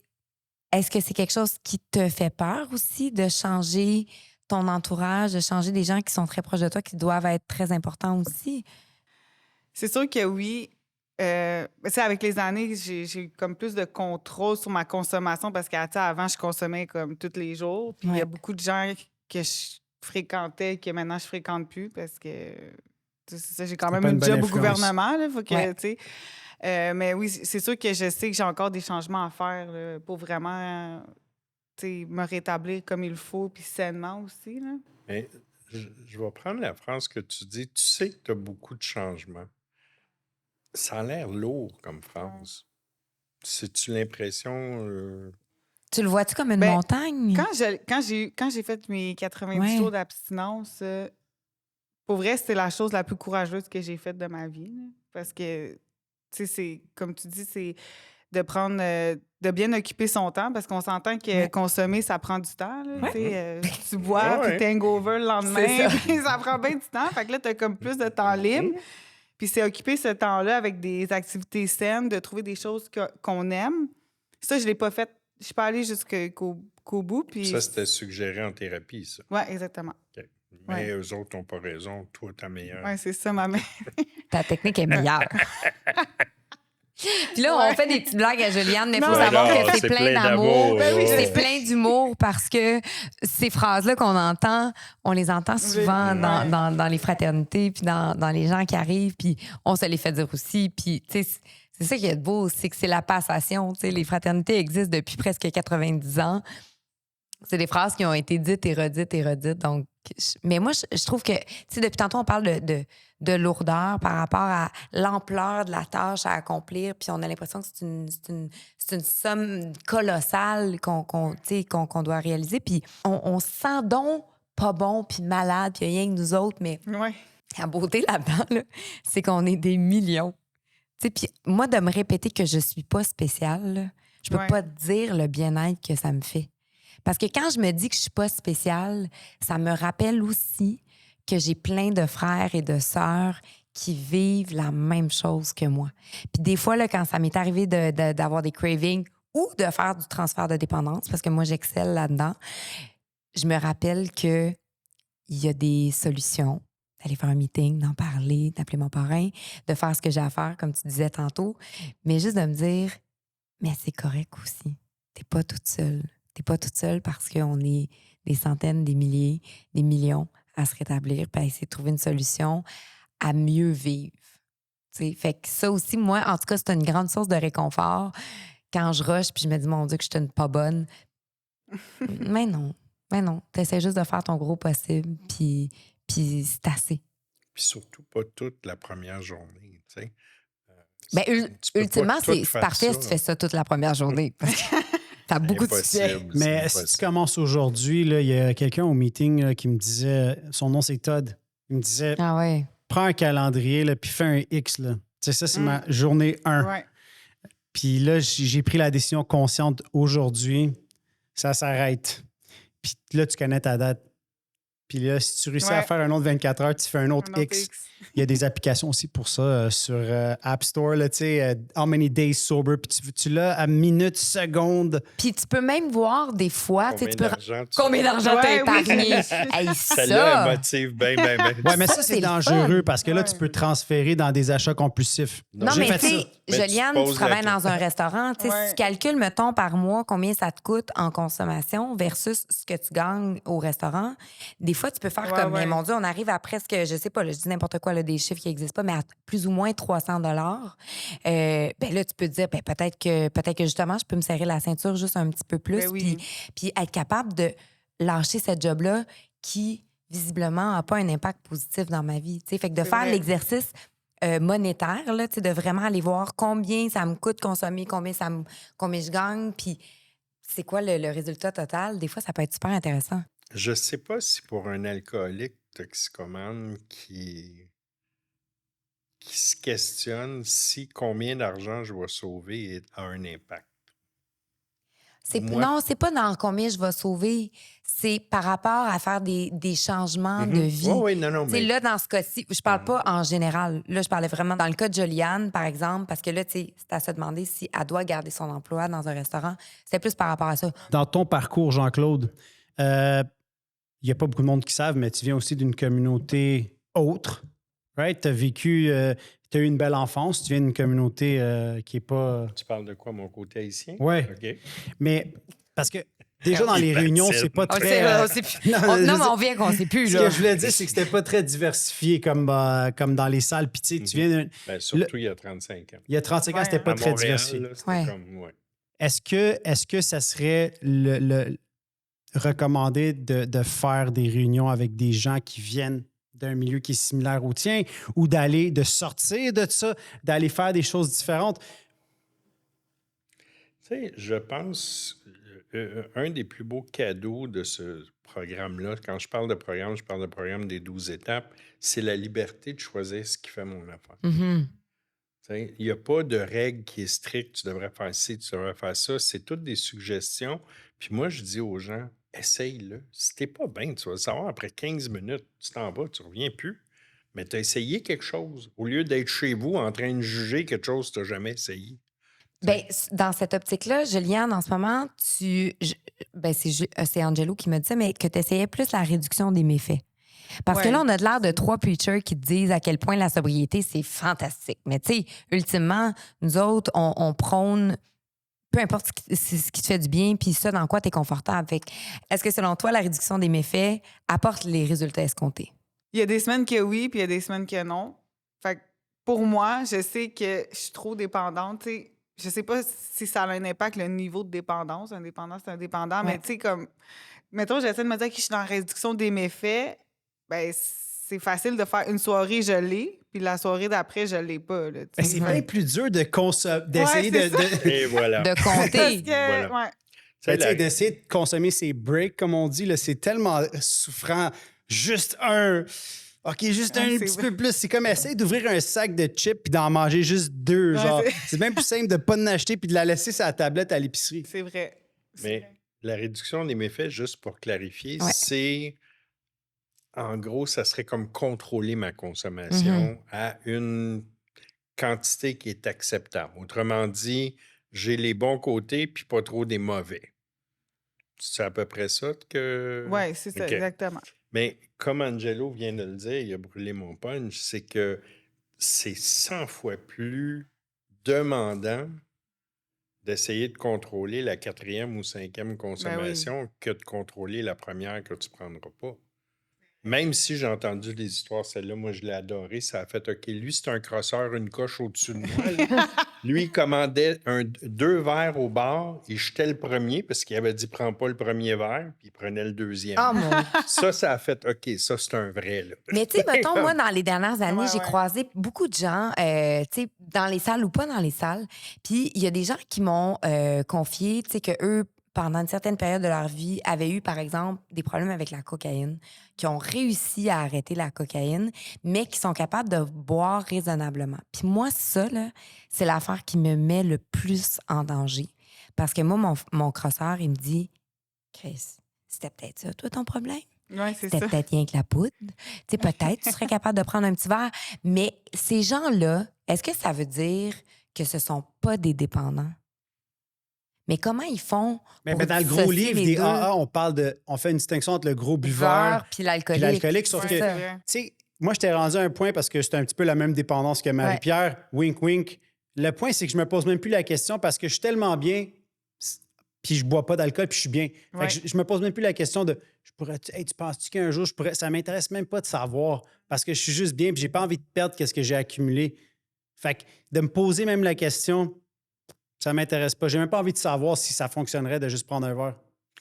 est-ce que c'est quelque chose qui te fait peur aussi de changer ton entourage, de changer des gens qui sont très proches de toi, qui doivent être très importants aussi? C'est sûr que oui. Tu sais, avec les années, j'ai eu comme plus de contrôle sur ma consommation parce qu'avant, je consommais comme tous les jours. Puis il y a Ouais. beaucoup de gens que je fréquentais que maintenant, je fréquente plus parce que tu sais, c'est ça, j'ai quand C'est même pas une une bonne job au influence. gouvernement. Là, faut que, Ouais. tu sais. Mais oui, c'est sûr que je sais que j'ai encore des changements à faire là, pour vraiment tu sais, me rétablir comme il faut, puis sainement aussi. Là. Mais je vais prendre la phrase que tu dis. Tu sais que tu as beaucoup de changements. Ça a l'air lourd comme phrase. C'est-tu l'impression... Tu le vois-tu comme une Ben, montagne? Quand j'ai fait mes 90 Ouais. jours d'abstinence, pour vrai, c'était la chose la plus courageuse que j'ai faite de ma vie. Là. Parce que, tu sais, c'est, comme tu dis, c'est de prendre, de bien occuper son temps, parce qu'on s'entend que Ouais. consommer, ça prend du temps. Là, Ouais. tu sais, tu bois, Ouais. puis t'es hangover le C'est lendemain, ça. puis ça prend bien du temps. Fait que là, t'as comme plus de temps libre. Puis c'est occuper ce temps-là avec des activités saines, de trouver des choses qu'on aime. Ça, je l'ai pas fait. Je suis pas allée jusqu'au bout. Puis Ça, c'était suggéré en thérapie, ça. ouais, exactement. OK. Mais eux autres n'ont pas raison. Toi, t'as meilleure. Ouais, c'est ça, ma mère. Ta technique est meilleure. Puis là, on fait des petites blagues à Juliane, mais il faut Non, savoir non, que c'est c'est plein plein d'amour. d'amour. Ben oui, je C'est sais. plein d'humour parce que ces phrases-là qu'on entend, on les entend souvent Oui. dans les fraternités, puis dans les gens qui arrivent, puis on se les fait dire aussi. Puis, tu sais, c'est ça qui est beau, c'est que c'est la passation. Tu sais, les fraternités existent depuis presque 90 ans. C'est des phrases qui ont été dites et redites. Donc, mais moi, je trouve que, tu sais, depuis tantôt, on parle de lourdeur par rapport à l'ampleur de la tâche à accomplir. Puis on a l'impression que c'est une somme colossale qu'on doit réaliser. Puis on se sent donc pas bon, puis malade, puis il y a rien que nous autres. Mais Ouais. la beauté là-dedans, là, c'est qu'on est des millions. Tu sais, puis moi, de me répéter que je suis pas spéciale, là, je peux Ouais. pas te dire le bien-être que ça me fait. Parce que quand je me dis que je suis pas spéciale, ça me rappelle aussi que j'ai plein de frères et de sœurs qui vivent la même chose que moi. Puis des fois, là, quand ça m'est arrivé d'avoir des cravings ou de faire du transfert de dépendance, parce que moi, j'excelle là-dedans, je me rappelle qu'il y a des solutions. D'aller faire un meeting, d'en parler, d'appeler mon parrain, de faire ce que j'ai à faire, comme tu disais tantôt. Mais juste de me dire, mais c'est correct aussi. T'es pas toute seule. T'es pas toute seule parce qu'on est des centaines, des milliers, des millions à se rétablir puis à essayer de trouver une solution à mieux vivre. T'sais, fait que ça aussi, moi, en tout cas, c'est une grande source de réconfort quand je rush puis je me dis, mon Dieu, que je suis une pas bonne. Mais non. T'essaies juste de faire ton gros possible puis c'est assez. puis surtout pas toute la première journée, tu sais. Ben, Tu peux pas ultimement, tout c'est faire parfait ça. si tu fais ça toute la première journée. Parce que t'as beaucoup de succès. Impossible, Mais c'est si tu impossible. commences aujourd'hui, là, il y a quelqu'un au meeting là, qui me disait, son nom c'est Todd, il me disait, Ah ouais. prends un calendrier là, puis fais un X. Là. Tu sais, ça, c'est Mm. ma journée 1. Ouais. Puis là, j'ai pris la décision consciente aujourd'hui, ça s'arrête. Puis là, tu connais ta date. Puis là, si tu réussis à Ouais. faire un autre 24 heures, tu fais un autre Un autre X. X. Il y a des applications aussi pour ça sur App Store, là, tu sais, How Many Days Sober. Puis tu l'as à minutes, secondes. Puis tu peux même voir des fois, tu sais, Combien tu peux. d'argent tu Combien d'argent t'as Ouais, oui. épargné? Hey, Celle-là, elle ça! motive bien, bien, bien. Ouais, mais Ça, ça, c'est c'est le dangereux fun. parce que là, tu Ouais. peux transférer dans des achats compulsifs. Non, J'ai mais fait tu sais, ça. Mais tu te Juliane, poses tu travailles la- dans un restaurant. Tu sais, Ouais. Si tu calcules, mettons, par mois, combien ça te coûte en consommation versus ce que tu gagnes au restaurant, des fois, tu peux faire Ouais, comme, mais ouais. mon Dieu, on arrive à presque, je sais pas, là, je dis n'importe quoi, là, des chiffres qui n'existent pas, mais à plus ou moins 300 ben là, tu peux te dire, ben, peut-être que justement, je peux me serrer la ceinture juste un petit peu plus, Ben oui. puis être capable de lâcher cette job-là qui, visiblement, n'a pas un impact positif dans ma vie. Tu sais, fait que de C'est faire vrai. l'exercice monétaire, là, tu sais, de vraiment aller voir combien ça me coûte consommer, combien je gagne, puis c'est quoi le résultat total. Des fois, ça peut être super intéressant. Je sais pas si pour un alcoolique toxicomane qui se questionne si combien d'argent je vais sauver a un impact. Moi- Non, c'est pas dans combien je vais sauver, c'est par rapport à faire des changements de vie. Oui, non, non, Tu sais, mais là, dans ce cas-ci, je parle pas en général. Là, je parlais vraiment dans le cas de Joliane, par exemple, parce que là, tu sais, c'est à se demander si elle doit garder son emploi dans un restaurant. C'est plus par rapport à ça. Dans ton parcours, Jean-Claude, il n'y a pas beaucoup de monde qui savent, mais tu viens aussi d'une communauté autre. Right? Tu as vécu, tu as eu une belle enfance, tu viens d'une communauté qui n'est pas. tu parles de quoi, mon côté haïtien? Ouais. OK. Mais parce que déjà dans les réunions, c'est pas très. On sait plus. Non, Non, je mais sais- on vient qu'on sait plus, Ce là. que je voulais dire, c'est que c'était pas très diversifié comme dans les salles. Puis tu sais, tu viens Ben, surtout il y a 35 ans. il y a 35 ans, Ouais, c'était pas À très Montréal, diversifié. là, c'était Ouais. comme... Ouais. Est-ce que ça serait le recommandé de faire des réunions avec des gens qui viennent d'un milieu qui est similaire au tien ou de sortir de ça, d'aller faire des choses différentes? Tu sais, je pense, un des plus beaux cadeaux de ce programme-là, quand je parle de programme des 12 étapes, c'est la liberté de choisir ce qui fait mon affaire. Mhm. Tu sais, il n'y a pas de règle qui est stricte, tu devrais faire ci, tu devrais faire ça. C'est toutes des suggestions. Puis moi, je dis aux gens, essaye-le. Si t'es pas bien, tu vas le savoir après 15 minutes. Tu t'en vas, tu reviens plus. Mais tu as essayé quelque chose. Au lieu d'être chez vous en train de juger quelque chose que tu n'as jamais essayé. Ben, dans cette optique-là, Juliane, en ce moment, c'est Angelo qui me dit ça, mais que tu essayais plus la réduction des méfaits. Parce que Ouais. là, on a de l'air de 3 preachers qui te disent à quel point la sobriété, c'est fantastique. Mais tu sais, ultimement, nous autres, on prône peu importe ce qui te fait du bien, puis ça, dans quoi tu es confortable. Fait que, est-ce que selon toi, la réduction des méfaits apporte les résultats escomptés? Il y a des semaines que oui, puis il y a des semaines que non. Fait que pour moi, je sais que je suis trop dépendante. Tu sais, je sais pas si ça a un impact, le niveau de dépendance. Un dépendant, c'est un dépendant. Ouais. Mais tu sais, comme, mettons, j'essaie de me dire que je suis dans la réduction des méfaits. Ben, c'est facile de faire une soirée, je l'ai, puis la soirée d'après, je l'ai pas. Là, tu Ben, sais. c'est Fait bien que- plus dur d'essayer Ouais, c'est de- Et voilà. De compter. Parce que, Voilà. ouais. Tu sais, Ben, tu sais, la- d'essayer de consommer ses breaks, comme on dit, là, c'est tellement souffrant. Juste un. OK, juste un Ouais, c'est petit vrai. peu plus. C'est comme essayer d'ouvrir un sac de chips puis d'en manger juste 2. Ouais, genre. c'est- C'est bien plus simple de ne pas en acheter puis de la laisser sur la tablette à l'épicerie. C'est vrai. C'est Mais vrai. la réduction des méfaits, juste pour clarifier, Ouais. c'est... En gros, ça serait comme contrôler ma consommation à une quantité qui est acceptable. Autrement dit, j'ai les bons côtés puis pas trop des mauvais. C'est à peu près ça que... Ouais, c'est ça, OK. exactement. Mais comme Angelo vient de le dire, il a brûlé mon punch, c'est que c'est 100 fois plus demandant d'essayer de contrôler la 4e ou 5e consommation que de contrôler la première que tu ne prendras pas. Même si j'ai entendu des histoires, celle-là, moi, je l'ai adorée, ça a fait OK, lui, c'est un crosseur, une coche au-dessus de moi. Lui, il commandait 2 verres au bar, il jetait le premier parce qu'il avait dit prends pas le premier verre, puis il prenait le deuxième. Oh mon Ça a fait OK, ça, c'est un vrai. Là. Mais tu sais, mettons, moi, dans les dernières années, Ouais, j'ai ouais. croisé beaucoup de gens, tu sais, dans les salles ou pas dans les salles. Puis il y a des gens qui m'ont confié, tu sais, qu'eux, pendant une certaine période de leur vie, avaient eu, par exemple, des problèmes avec la cocaïne, qui ont réussi à arrêter la cocaïne, mais qui sont capables de boire raisonnablement. Puis moi, ça, là, c'est l'affaire qui me met le plus en danger. Parce que moi, mon crosseur, il me dit, Chris, c'était peut-être ça, toi, ton problème? Ouais, c'est C'était ça. peut-être rien que la poudre. Tu sais, peut-être tu serais capable de prendre un petit verre. Mais ces gens-là, est-ce que ça veut dire que ce sont pas des dépendants? Mais comment ils font Mais pour dans le gros dissocier livre les des deux? AA, on fait une distinction entre le gros buveur Buveur puis puis l'alcoolique. l'alcoolique. Sauf Ouais, que, c'est tu vrai. sais, moi, je t'ai rendu à un point parce que c'est un petit peu la même dépendance que Marie-Pierre. Wink, wink. Le point, c'est que je me pose même plus la question parce que je suis tellement bien, puis je bois pas d'alcool, puis je suis bien. Fait Ouais. que je me pose même plus la question de hey, tu penses-tu qu'un jour je pourrais. Ça m'intéresse même pas de savoir parce que je suis juste bien, puis j'ai pas envie de perdre ce que j'ai accumulé. Fait que de me poser même la question, ça m'intéresse pas. J'ai même pas envie de savoir si ça fonctionnerait de juste prendre un verre.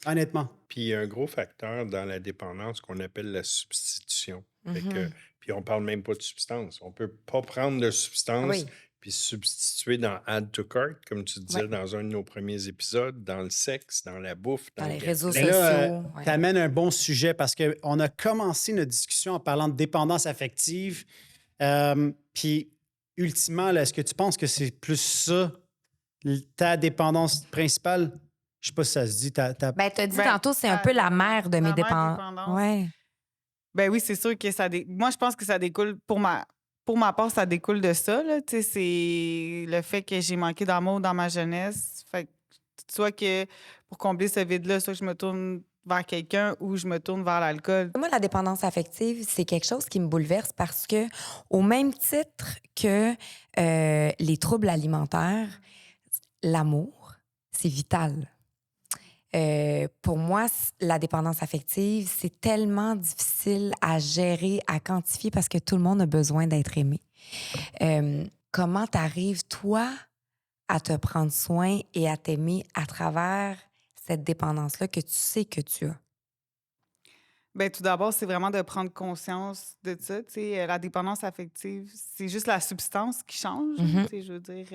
Honnêtement. Puis il y a un gros facteur dans la dépendance qu'on appelle la substitution. Fait que, puis on parle même pas de substance. On peut pas prendre de substance Oui. puis substituer dans Add to Cart, comme tu disais Ouais. dans un de nos premiers épisodes, dans le sexe, dans la bouffe, Dans le les gaz. réseaux Mais sociaux. là, ouais. tu amènes un bon sujet parce qu'on a commencé notre discussion en parlant de dépendance affective. Puis, ultimement, là, est-ce que tu penses que c'est plus ça, ta dépendance principale? Je sais pas si ça se dit. Ben, t'as dit Ben, tantôt, c'est un peu la mère de mes la mère dépendants. dépendance. Ouais. Ben oui, c'est sûr que moi, je pense que ça découle, pour ma part, ça découle de ça, là. Tu sais, c'est le fait que j'ai manqué d'amour dans ma jeunesse. Fait que, soit que pour combler ce vide-là, soit que je me tourne vers quelqu'un ou je me tourne vers l'alcool. Moi, la dépendance affective, c'est quelque chose qui me bouleverse parce que, au même titre que les troubles alimentaires, l'amour, c'est vital. Pour moi, la dépendance affective, c'est tellement difficile à gérer, à quantifier parce que tout le monde a besoin d'être aimé. Comment t'arrives, toi, à te prendre soin et à t'aimer à travers cette dépendance-là que tu sais que tu as? Ben tout d'abord, c'est vraiment de prendre conscience de ça. Tu sais, la dépendance affective, c'est juste la substance qui change. Mhm. Tu sais, je veux dire,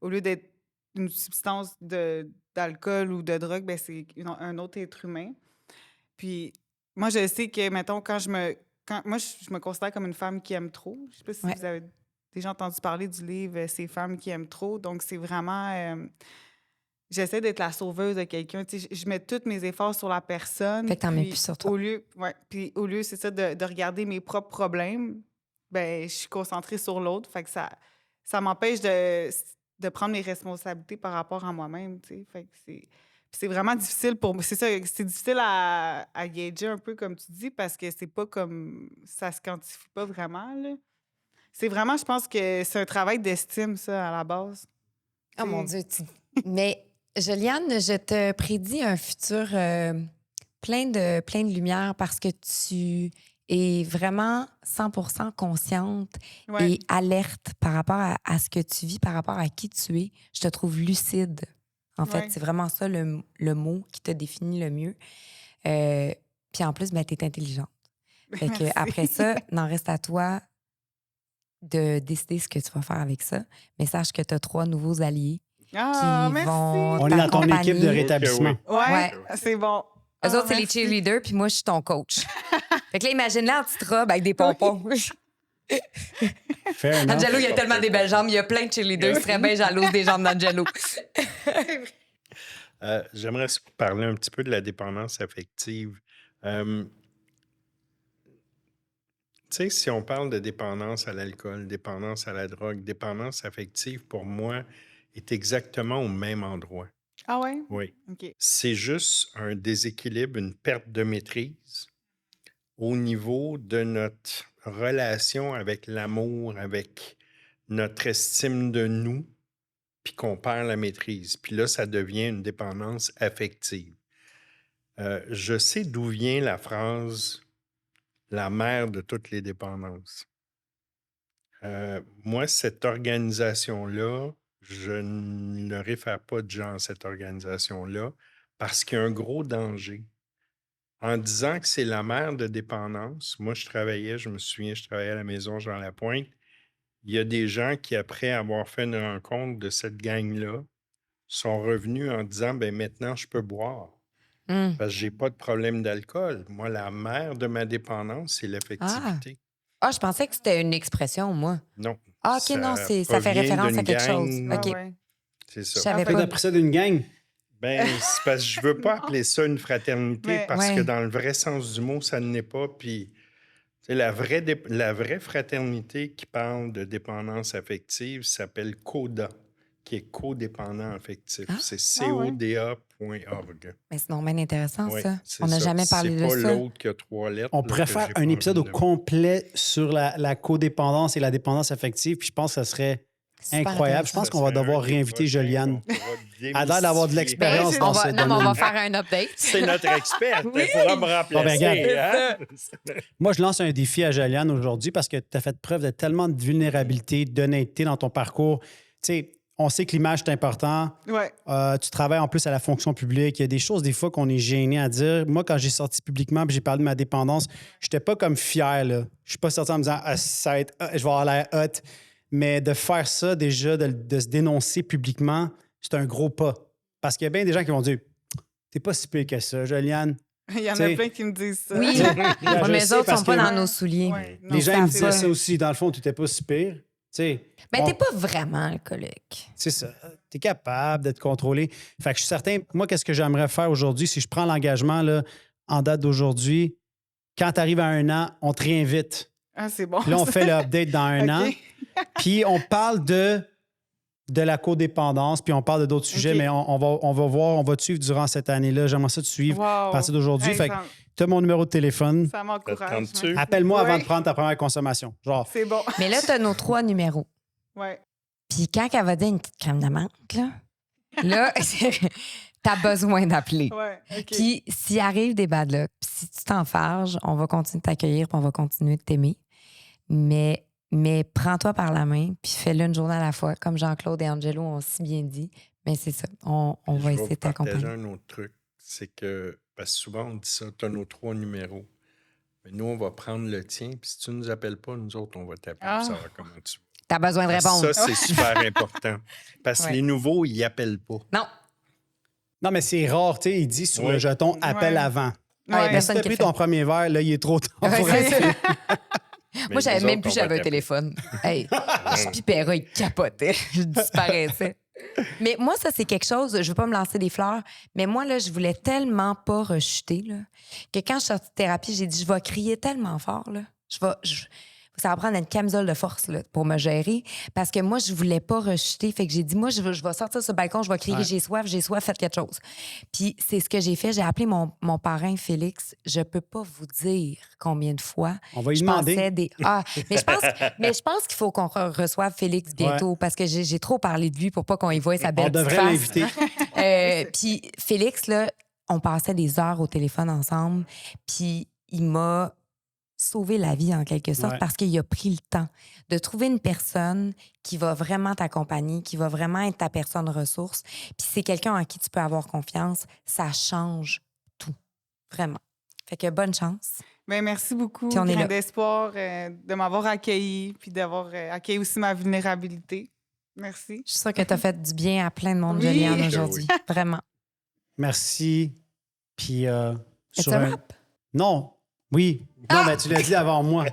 au lieu d'être une substance d'alcool ou de drogue, ben c'est un autre être humain. Puis moi, je sais que, mettons, moi, je me considère comme une femme qui aime trop. Je sais pas si Ouais. vous avez déjà entendu parler du livre Ces femmes qui aiment trop. Donc, c'est vraiment... j'essaie d'être la sauveuse de quelqu'un. Tu sais, je mets tous mes efforts sur la personne. Fait que t'en mets puis plus sur toi. Puis au lieu, c'est ça, de regarder mes propres problèmes, ben je suis concentrée sur l'autre. Fait que ça m'empêche de prendre mes responsabilités par rapport à moi-même, tu sais. Fait que c'est vraiment difficile pour moi. C'est ça, c'est difficile à gager un peu, comme tu dis, parce que c'est pas comme... Ça se quantifie pas vraiment, là. C'est vraiment, je pense que c'est un travail d'estime, ça, à la base. Oh mon Dieu. Mais, Joliane, je te prédis un futur plein de lumière parce que tu es vraiment 100% consciente Ouais. et alerte par rapport à ce que tu vis, par rapport à qui tu es. Je te trouve lucide. En fait, Ouais. c'est vraiment ça le mot qui te définit le mieux. Puis en plus, ben, tu es intelligente. Fait que Merci. après ça, n'en reste à toi de décider ce que tu vas faire avec ça. Mais sache que tu as 3 nouveaux alliés Ah, qui merci! vont On est dans ton équipe de t'accompagner. rétablissement. Ouais, Ouais. c'est bon. Eux Ah, autres, c'est les merci. cheerleaders, puis moi, je suis ton coach. Fait que là, imagine-la en petite robe avec des pompons. Fair enough. Angelo, il a tellement des belles jambes. Il y a plein de cheerleaders. Je serais bien jalouse des jambes d'Angelo. J'aimerais parler un petit peu de la dépendance affective. Tu sais, si on parle de dépendance à l'alcool, dépendance à la drogue, dépendance affective, pour moi, est exactement au même endroit. Ah ouais? Oui. OK. C'est juste un déséquilibre, une perte de maîtrise au niveau de notre relation avec l'amour, avec notre estime de nous, puis qu'on perd la maîtrise. Puis là, ça devient une dépendance affective. Je sais d'où vient la phrase la mère de toutes les dépendances. Moi, cette organisation-là, je ne réfère pas de gens à cette organisation-là parce qu'il y a un gros danger. En disant que c'est la mère de dépendance, moi, je me souviens, je travaillais à la maison Jean-Lapointe. Il y a des gens qui, après avoir fait une rencontre de cette gang-là, sont revenus en disant, ben maintenant, je peux boire Hum. parce que j'ai pas de problème d'alcool. Moi, la mère de ma dépendance, c'est Ah. l'affectivité. Ah, je pensais que c'était une expression, moi. Non. Ah, OK, non, ça fait provient référence d'une à quelque chose. gang. Ah OK. ouais. C'est Je ça. savais T'as pas. appris ça d'une gang? Ben, c'est parce que je veux pas appeler ça une fraternité Mais- parce que Ouais. dans le vrai sens du mot, ça ne l'est pas. Puis, tu sais, la vraie fraternité qui parle de dépendance affective s'appelle CODA, qui est codépendant affectif. Ah. C'est Ah ouais. coda.org. Mais c'est non bien intéressant, Oui, ça. c'est On n'a ça. jamais parlé de C'est pas ça. l'autre qui a 3 lettres. On là, pourrait que faire j'ai un pas épisode au envie de- complet sur la codépendance et la dépendance affective, puis je pense que ça serait Super incroyable. Je intéressant. pense qu'on va Ça serait devoir un des réinviter prochains Joliane. qu'on pourra Elle a l'air d'avoir de démystifier. l'expérience Ben, dans On va, ce non, mais on domaine. va faire un update. C'est notre experte. Oui. Elle pourra me remplacer. regarde. hein? Moi, je lance un défi à Joliane aujourd'hui parce que tu as fait preuve de tellement de vulnérabilité, d'honnêteté dans ton parcours. Tu sais, on sait que l'image est important. Ouais. Tu travailles en plus à la fonction publique. Il y a des choses, des fois, qu'on est gêné à dire. Moi, quand j'ai sorti publiquement et j'ai parlé de ma dépendance, je n'étais pas comme fier. Là. Je suis pas sorti en me disant ça va être, je vais avoir l'air hot. Mais de faire ça, déjà, de se dénoncer publiquement, c'est un gros pas. Parce qu'il y a bien des gens qui vont dire t'es pas si pire que ça, Joliane. Il y en T'sais- a plein qui me disent ça. Oui, Je mais sais les autres parce sont pas que dans nos souliers. Ouais. Non, Les gens ça ils me va. disaient ça aussi. Dans le fond, tu n'étais pas si pire. Tu sais, Ben, bon, t'es pas vraiment alcoolique. c'est ça. Tu es capable d'être contrôlé. Fait que je suis certain, moi, qu'est-ce que j'aimerais faire aujourd'hui, si je prends l'engagement là, en date d'aujourd'hui, quand tu arrives à 1 an, on te réinvite. Ah, c'est bon. Puis là, on fait l'update dans 1 an. OK. Puis on parle de la codépendance, puis on parle de d'autres sujets, OK. mais on va voir, on va te suivre durant cette année-là. J'aimerais ça te suivre à Wow. partir d'aujourd'hui. Hey, fait que tu as mon numéro de téléphone. ça m'encourage. Ça te tente-tu? merci. Appelle-moi avant Ouais. de prendre ta première consommation. Genre, C'est bon. Mais là, t'as nos 3 numéros. Ouais. Puis quand elle va dire une petite crème de menthe, là t'as besoin d'appeler. Ouais. OK. Puis s'il arrive des bad luck, puis si tu t'enfarges, on va continuer de t'accueillir, puis on va continuer de t'aimer. Mais prends-toi par la main, puis fais-le une journée à la fois, comme Jean-Claude et Angelo ont si bien dit. Mais c'est ça, on va Je vais essayer vous de t'accompagner. partager un autre truc. C'est que, parce que souvent on dit ça, tu as nos 3 numéros. Mais nous, on va prendre le tien, puis si tu ne nous appelles pas, nous autres, on va t'appeler Ah. pour savoir comment tu vas. T'as besoin de Parce que répondre. ça, c'est super important. Parce que Ouais. les nouveaux, ils n'appellent pas. Non. non, mais c'est rare, tu sais, il dit sur Ouais. le jeton appel Ouais. avant. Ah, y a Ouais. Si personne tu as qui pris le fait. ton premier verre, là, il est trop tard. Ouais, pour c'est appeler. ça. Mais Moi, j'avais nous même autres, plus on j'avais va un téléphone. Hey, je pipérais, il capotait. Je disparaissais. Mais moi, ça, c'est quelque chose, je veux pas me lancer des fleurs, mais moi, là, je voulais tellement pas rechuter, là, que quand je suis sortie de thérapie, j'ai dit, je vais crier tellement fort, là. Ça va prendre une camisole de force là, pour me gérer. Parce que moi, je voulais pas rechuter. Fait que j'ai dit, moi, je vais sortir sur le balcon, je vais crier, Ouais. j'ai soif, faites quelque chose. Puis c'est ce que j'ai fait. J'ai appelé mon parrain Félix. Je peux pas vous dire combien de fois. On va lui je demander. pensais mais je pense qu'il faut qu'on reçoive Félix bientôt parce que j'ai trop parlé de lui pour pas qu'on y voie sa belle On devrait petite l'inviter. face. Puis Félix, là, on passait des heures au téléphone ensemble. Puis il m'a sauvé la vie en quelque sorte Ouais. parce qu'il a pris le temps de trouver une personne qui va vraiment t'accompagner, qui va vraiment être ta personne ressource. Puis c'est quelqu'un en qui tu peux avoir confiance. Ça change tout. Vraiment. Fait que bonne chance. Ben, merci beaucoup, Puis on est Grain là. d'espoir, de m'avoir accueilli puis d'avoir accueilli aussi ma vulnérabilité. Merci. Je suis sûre que tu as fait du bien à plein de monde, Oui. Joliane, Oui. aujourd'hui. Vraiment. Merci. Puis, Est-ce sur un un- rap? Non. Oui. Non, mais tu l'as dit avant moi.